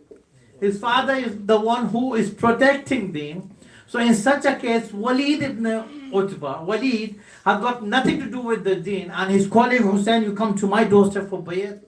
His father is the one who is protecting deen. So in such a case, Walid ibn Utbah, Walid has got nothing to do with the deen, and his colleague Hussein, you come to my doorstep for bayat.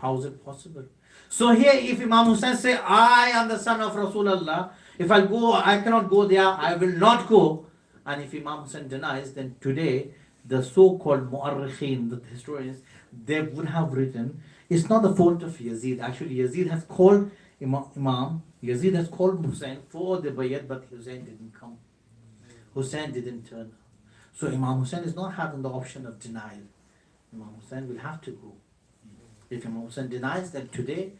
How is it possible? So here, if Imam Hussain say, I am the son of Rasulullah, if I go, I cannot go there, I will not go. And if Imam Hussain denies, then today, the so-called Mu'arrikhin, the historians, they would have written, it's not the fault of Yazid. Actually, Yazid has called Yazid has called Hussain for the bayat, but Hussain didn't come. Hussain didn't turn up. So Imam Hussain is not having the option of denial. Imam Hussain will have to go. If Imam Hussain denies, then today,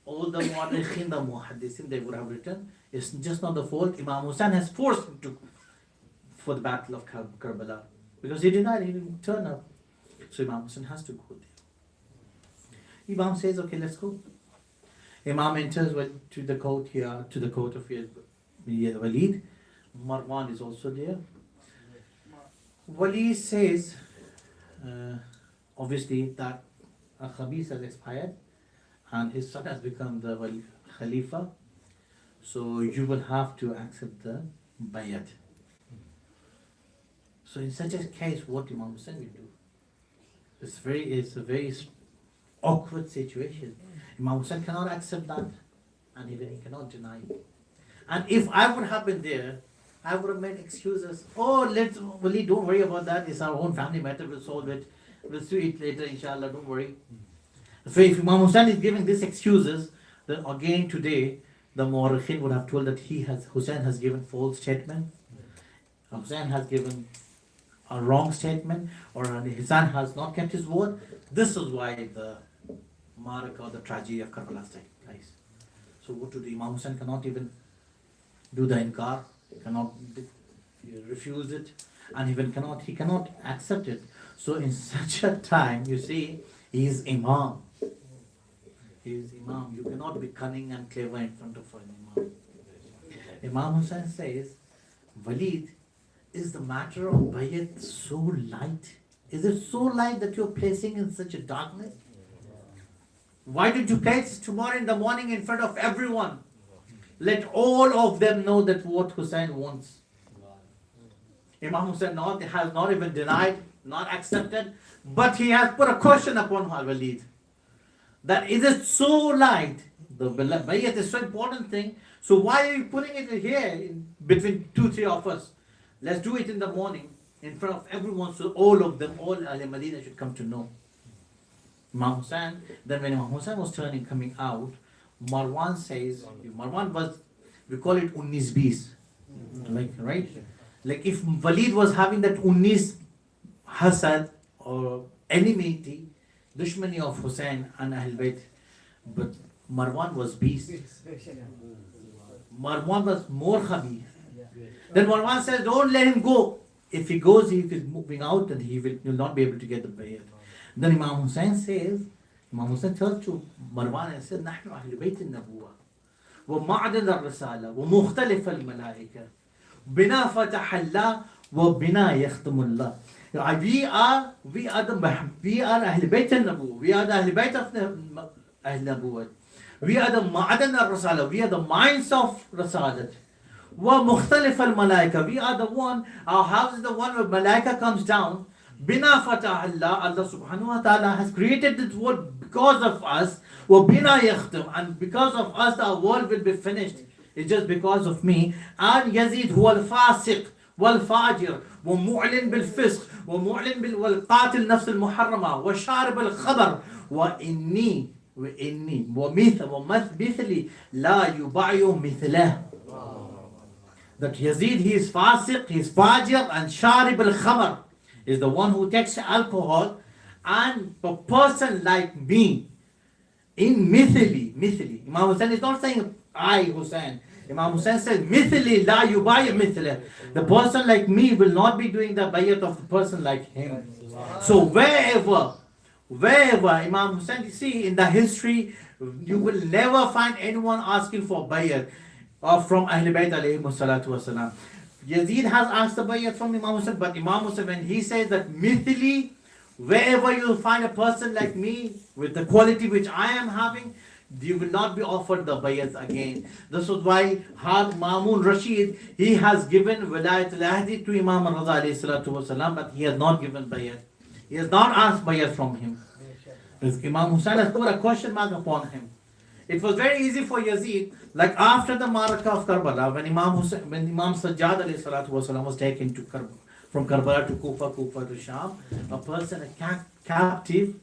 all the Mu'arrikhin, the Muhaddisin, they would have written, it's just not the fault. Imam Hussain has forced him to for the battle of Karbala. Because he denied, he didn't turn up. So Imam Hussain has to go there. Imam says, okay, let's go. Imam enters to the court here, to the court of Walid. Marwan is also there. Walid says, obviously, that Khabis has expired and his son has become the Khalifa. So you will have to accept the bayat. So in such a case, what Imam Hussain will do? It's a very awkward situation. Imam Hussain cannot accept that, and even he cannot deny it. And if I would have been there, I would have made excuses. Oh, Wali, don't worry about that. It's our own family matter. We'll solve it. We'll see it later, inshallah. Don't worry. So if Imam Hussain is giving these excuses, then again today, the Mu'arrikhin would have told that Hussain has given false statement. Hussain has given a wrong statement, or his son has not kept his word. This is why the Maraka, the tragedy of Karbala takes place. So what to do? Imam Hussain cannot even do the inkar, cannot refuse it, and he cannot accept it. So in such a time, you see, he is Imam. He is Imam. You cannot be cunning and clever in front of an Imam. Imam Hussain says, Walid, is the matter of bayat so light? Is it so light that you're placing in such a darkness? Why did you place tomorrow in the morning in front of everyone? Let all of them know that what Hussain wants. Imam Hussain has not even denied, not accepted, but he has put a question upon Walid. That is it so light? The bayat is so important thing. So why are you putting it here between 2-3 of us? Let's do it in the morning in front of everyone, so all of them, all Al-Madinah should come to know. Imam Hussain, then when Imam Hussain was coming out, Marwan says, Marwan was, we call it Unnis Bis. Right? Like if Walid was having that Unnis Hasad or enmity, dushmani of Hussain and Ahl Bayt, but Marwan was beast. Marwan was more khabith. Then Marwan says, don't let him go. If he goes, if he's moving out, then he will not be able to get the bayat. Then Imam Hussain tells to Marwan and says, نحن أهل بيت النبوة ومعدن الرسالة ومختلف الملائكة بنا فتح الله وبنا يختم الله. We are أهل بيت النبوة. We are the أهل بيت of أهل النبوة. We are the معدن الرسالة. We are the minds of Rasalat. ومختلف الملائكة. We are the one, our house is the one where Malaika comes down. Bina fatah Allah, Allah subhanahu wa ta'ala has created this world because of us. وَبِنَا يَخْتِمْ, and because of us the world will be finished. It's just because of me. And Yazid هو الفاسق والفاجر ومعلن بالفسق ومعلن والقاتل نفس المحرمة وشارب الخمر وإني ومثلي لا يبايع مثله. That Yazid, he is fasiq, he is fajir, and sharib al-khamar is the one who takes alcohol, and a person like me, in mithili. Imam Hussain is not saying I, Hussain. Imam Hussain says, mithili la yubayya mithli. The person like me will not be doing the bayat of the person like him. So wherever Imam Hussain, you see in the history, you will never find anyone asking for bayat from Ahl Bayt alayhi salatu wasalam. Yazid has asked the bayat from Imam Hussain, but Imam Hussain, when he says that mithili, wherever you will find a person like me with the quality which I am having, you will not be offered the bayat again. This is why Mamun Rashid, he has given Wilayat al-Ahdi to Imam Raza alayhi salatu wasalam, but he has not given bayat. He has not asked bayat from him. Because Imam Hussein has put a question mark upon him. It was very easy for Yazid, like after the Maraka of Karbala, when Imam Sajjad alayhi salatu wasalam was taken to from Karbala to Kufa to Sham, a person, a captive,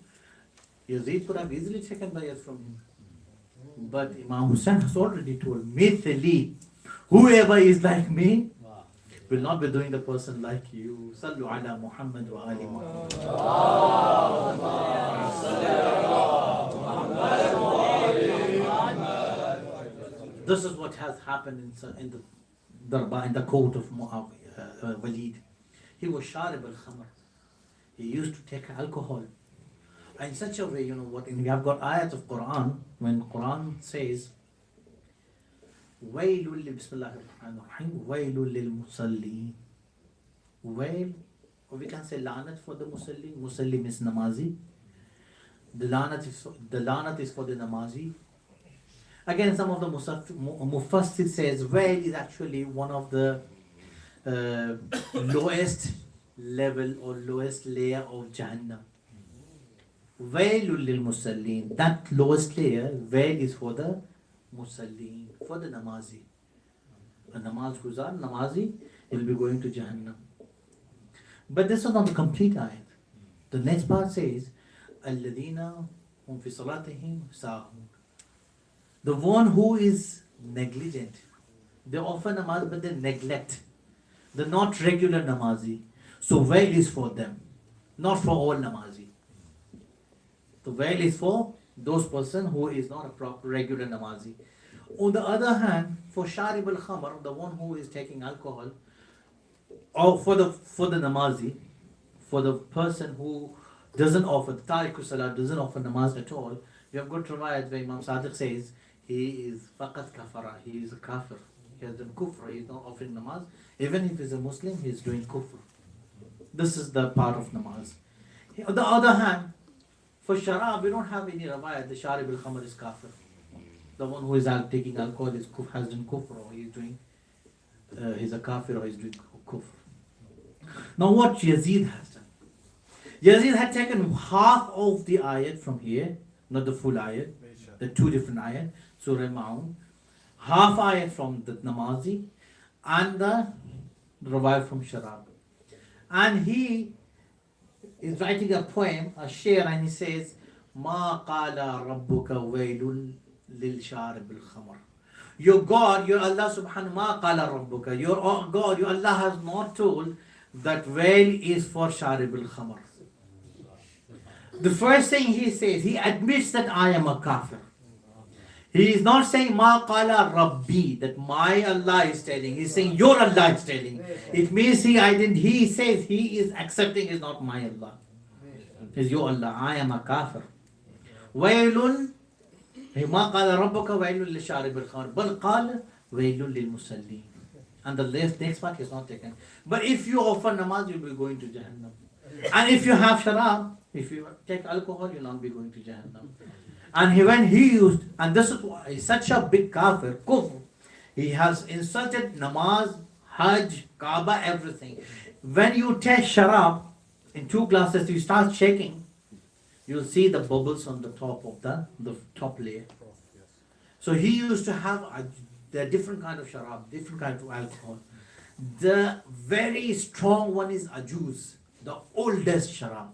Yazid could have easily taken bayat from him. But Imam Hussein has already told, Mithli, whoever is like me, will not be doing the person like you. Sallu ala Muhammad wa ali Muhammad. This is what has happened in the Darbar, in the court of Walid. He was sharib al-khamr. He used to take alcohol. In such a way, we have got ayats of Quran, when Quran says, Wailul li Bismillahir-Rahmanir-Rahim, Wailul lil Musalli. Wail, or we can say lanat for the Musalli. Musalli means namazi. The lanat is for the namazi. Again, some of the Mufassir says Wail is actually one of the lowest level or lowest layer of Jahannam. Wailul lil Musallin. That lowest layer, Wail is for the Musallin, for the namazi. A namaz guzar, namazi, he'll be going to Jahannam. But this is not the complete ayat. The next part says, Alladina hum fi salatihim sahun. The one who is negligent. They offer namaz but they neglect. They're not regular namazi. So Wail is for them, not for all namazi. The Wail is for those person who is not a proper regular namazi. On the other hand, for Sharib al-Khamr, the one who is taking alcohol, or for the namazi, for the person who doesn't offer, the Tariq Salah doesn't offer namaz at all, we have got riwayat where Imam Sadiq says, he is faqat kafara, he is a kafir. He has done kufr, he is not offering namaz. Even if he is a Muslim, he is doing kufr. This is the part of namaz. On the other hand, for sharab, we don't have any riwayat, the Sharib al-Khamr is kafir. The one who is taking alcohol has done kufr, or he is doing, he's a kafir, or he's doing kufr. Now what Yazid has done? Yazid had taken half of the ayat from here, not the full ayat, the two different ayat, Surah Ma'un, half ayat from the namazi, and the riwayat from sharab. And he is writing a poem, a shair, and he says, Ma qala rabbuka wailul lil sharib al-khamr. Your God, your Allah subhanahu ma qala rabbuka. Your God, your Allah has not told that wail is for sharib al-khamr. The first thing he says, he admits that I am a kafir. He is not saying ma qala rabbi, that my Allah is telling. He's saying your Allah is telling. It means he says he is accepting is not my Allah. It's your Allah. I am a kafir. Wailun, ma qala rabbuka wailun li sharib al-khamr, bal qala wailun lil musallin. And the next part is not taken. But if you offer namaz, you'll be going to Jahannam. And if you have sharab, if you take alcohol, you'll not be going to Jahannam. And when he used, and this is why he's such a big kafir, kufr, he has insulted namaz, hajj, kaaba, everything. When you take sharab in 2 glasses, you start shaking, you'll see the bubbles on the top of the top layer. So he used to have the different kind of sharab, different kind of alcohol. The very strong one is ajuz, the oldest sharab.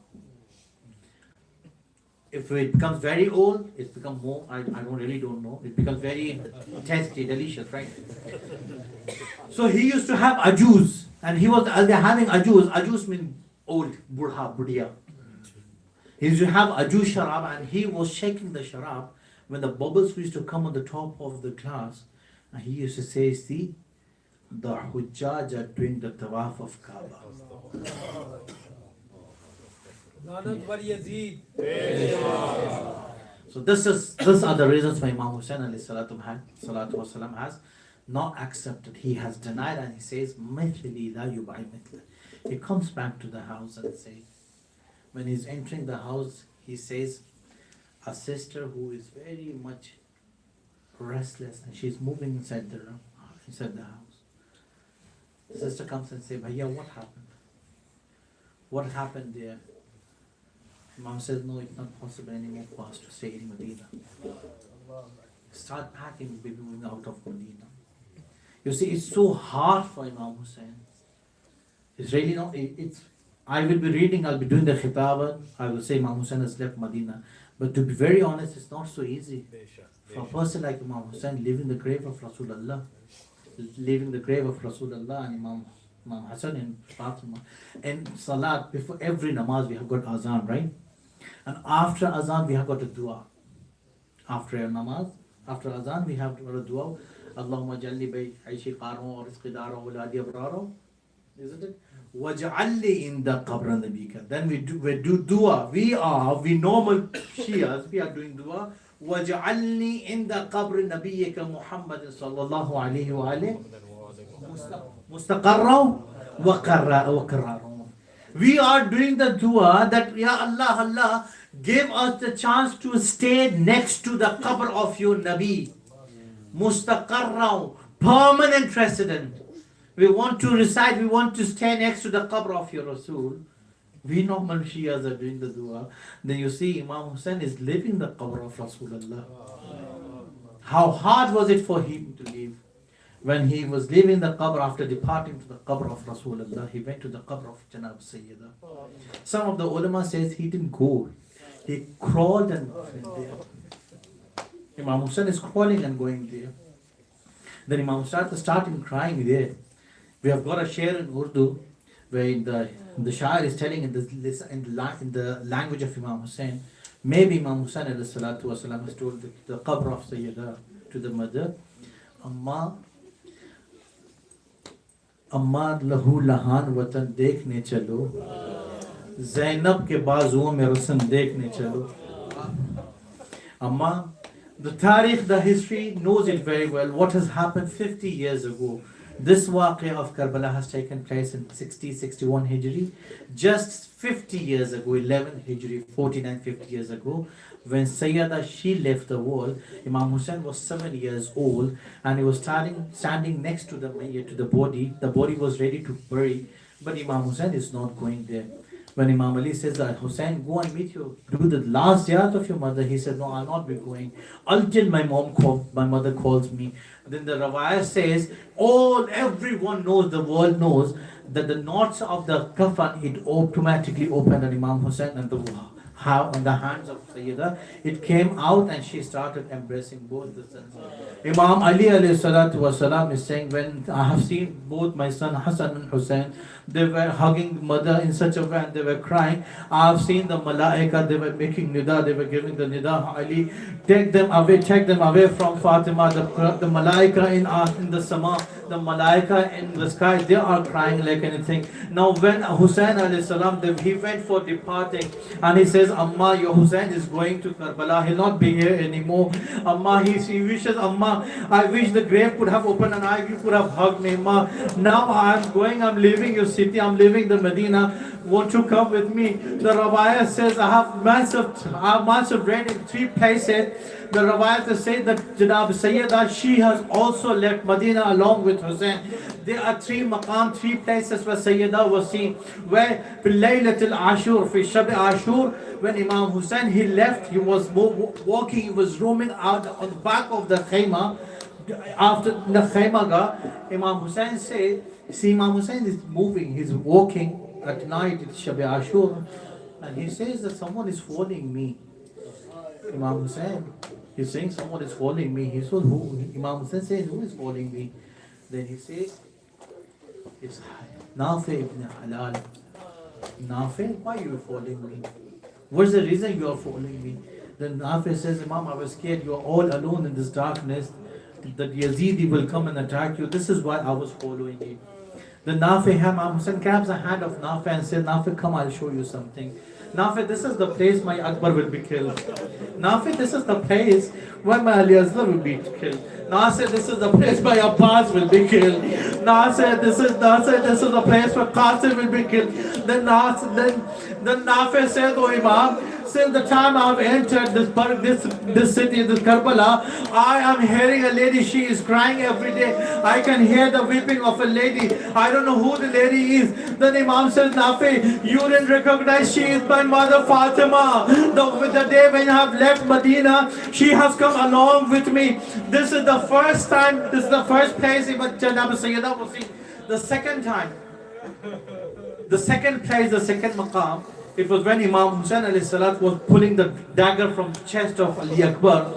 If it becomes very old, it becomes more, I don't know, it becomes very tasty, delicious, right? So he used to have ajuz, and he was having ajuz means old, burha, budiya. He used to have ajuz sharab, and he was shaking the sharab when the bubbles used to come on the top of the glass, and he used to say, see, the hujjaj are doing the tawaf of Kaaba. So these are the reasons why Imam Hussein salatu wasalam has not accepted. He has denied, and he says, Mithli la yubai mithla. He comes back to the house and says, when he's entering the house, he says, a sister who is very much restless, and she's moving inside the room, inside the house. The sister comes and says, Bhaiya, what happened? What happened there? Imam says, no, it's not possible anymore for us to stay in Medina. Start packing, we'll be moving out of Medina. You see, it's so hard for Imam Hussein. It's really not, I will be reading, I'll be doing the khitabat, I will say Imam Hussein has left Medina. But to be very honest, it's not so easy. For a person like Imam Hussein leaving the grave of Rasulullah, leaving the grave of Rasulullah and Imam Hassan and Fatima. And Salat, before every namaz we have got azan, right? And after azan we have got a dua. After a namaz, after azan we have got a dua. Allahumma jalli bay aishi qaro wa rizqi daro wa ladi abraro. Isn't it? Waj'alli in the qabr nabika. Then we do dua. We normal Shias, we are doing dua. Waj'alni in the qabr nabiyyika Muhammad sallallahu alayhi wa alayhi. Mustaqarra wa qarra. We are doing the dua that Ya Allah, give us the chance to stay next to the qabr of your Nabi. Mustaqarra, permanent resident. We want to reside, we want to stay next to the qabr of your Rasul. We normal Shias are doing the dua. Then you see Imam Hussein is living the qabr of Rasulullah. How hard was it for him to leave? When he was leaving the qabr after departing to the qabr of Rasulullah, he went to the qabr of Janab Sayyidah. Some of the ulama says he didn't go. He crawled and went there. Imam Hussein is crawling and going there. Then Imam started crying there. We have got a share in Urdu where the Shair is telling in the language of Imam Hussein. Maybe Imam Hussein has told the qabr of Sayyidah to the mother, Amma lahu lahan watan dekhne chalo, Zainab ke bazuon mein rasam dekhne chalo. Amma, the Tariq, the history knows it very well. What has happened 50 years ago. This waqi of Karbala has taken place in 60-61 Hijri. Just 50 years ago, 11 Hijri, 49, 50 years ago, when Sayyida, she left the world, Imam Hussein was 7 years old and he was standing next to the body. The body was ready to bury, but Imam Hussein is not going there. When Imam Ali says that, Hussein, go and meet you, do the last ziyarah of your mother, he said, no, I'll not be going until my mother calls me. Then the Rawaya says, everyone knows, the world knows, that the knots of the kafan, it automatically opened on Imam Hussein and on the hands of Sayyidah. It came out and she started embracing both the sons. Imam Ali alayhi salatu wasalam is saying, when I have seen both my son Hassan and Hussein, they were hugging mother in such a way and they were crying. I have seen the malaika, they were making nida, they were giving the nida, Ali, take them away from Fatima. The malaika in the sama, the malaika in the sky, they are crying like anything. Now when Hussein alayhi salam, he went for departing and he says, Amma, your Hussein is going to Karbala, he'll not be here anymore. Amma, he wishes, Amma, I wish the grave could have opened and you could have hugged me. Amma, now I'm leaving your city, I'm leaving the Medina, won't you come with me? The Rawaya says, I have massive read in 3 places. The Rawaya says that Janab Sayyidah, she has also left Medina along with Hussein. There are 3 maqam, 3 places where Sayyidah was seen. Where Laylatul Ashur, fi Shab Ashur, when Imam Hussein, he left, he was walking, he was roaming out on the back of the khayma. After the khayma, Imam Hussein said, see, Imam Hussein is moving, he's walking at night, it's Shab Ashur, and he says that someone is following me. Imam Hussein, he's saying someone is following me. He said, who? Imam Hussein says, who is following me? Then he says, it's Nafi ibn Halal. Nafi, why are you following me? What's the reason you are following me? Then Nafi says, Imam, I was scared, you are all alone in this darkness, that Yazidi will come and attack you. This is why I was following you. Then Nafi, Imam Hussein grabs the hand of Nafi and says, Nafi, come, I'll show you something. Nafi, this is the place my Akbar will be killed. Nafi, this is the place where my Ali Asghar will be killed. Nafi, this is the place my Abbas will be killed. Nafi, this is the place where Qasim will be killed. Then Nafi said, oh Imam, Since the time I've entered this city, this Karbala, I am hearing a lady. She is crying every day. I can hear the weeping of a lady. I don't know who the lady is. Then Imam says, Nafi, you didn't recognize she is my mother Fatima. The day when I have left Medina, she has come along with me. This is the first time. This is the first place Imam Sayyidah was seen. The second time. The second place, the second maqam, it was when Imam Hussain alayhi salat was pulling the dagger from the chest of Ali Akbar.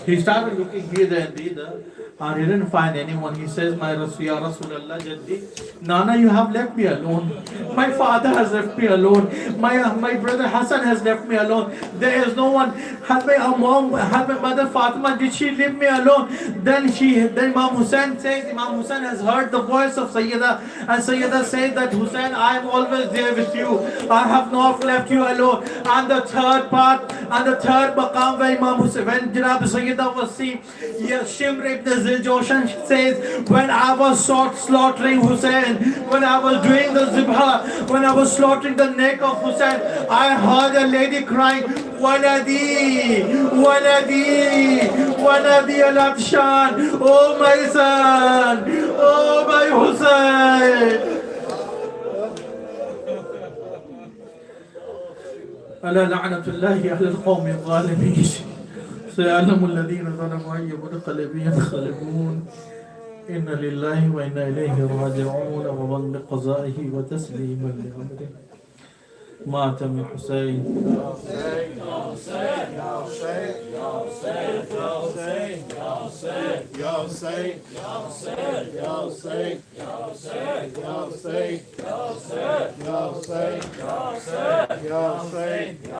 He started looking here and there, and he didn't find anyone. He says, Ya Rasulallah Jaddi, Nana, you have left me alone. My father has left me alone. My brother Hassan has left me alone. There is no one. Had my mother Fatima, did she leave me alone? Then Imam Hussain says, Imam Hussain has heard the voice of Sayyidah, and Sayyidah says that Hussain, I am always there with you. I have not left you alone. And the third part, and the third maqam where Imam Hussain, when Janab Sayyidah was seen, Shimr ibn Ziljoshan says, when I was slaughtering Hussain, when I was doing the zibha, when I was slaughtering the neck of Hussain, I heard a lady crying, Waladi, Waladi, Waladi al-Atshan, oh my son, oh my Hussain. ألا لعنة الله على القوم الظالمين سيعلم الذين ظلموا أي منقلب ينقلبون إن لله وإنا إليه راجعون ومن بقضائه وتسليما لأمره مات من حسين يا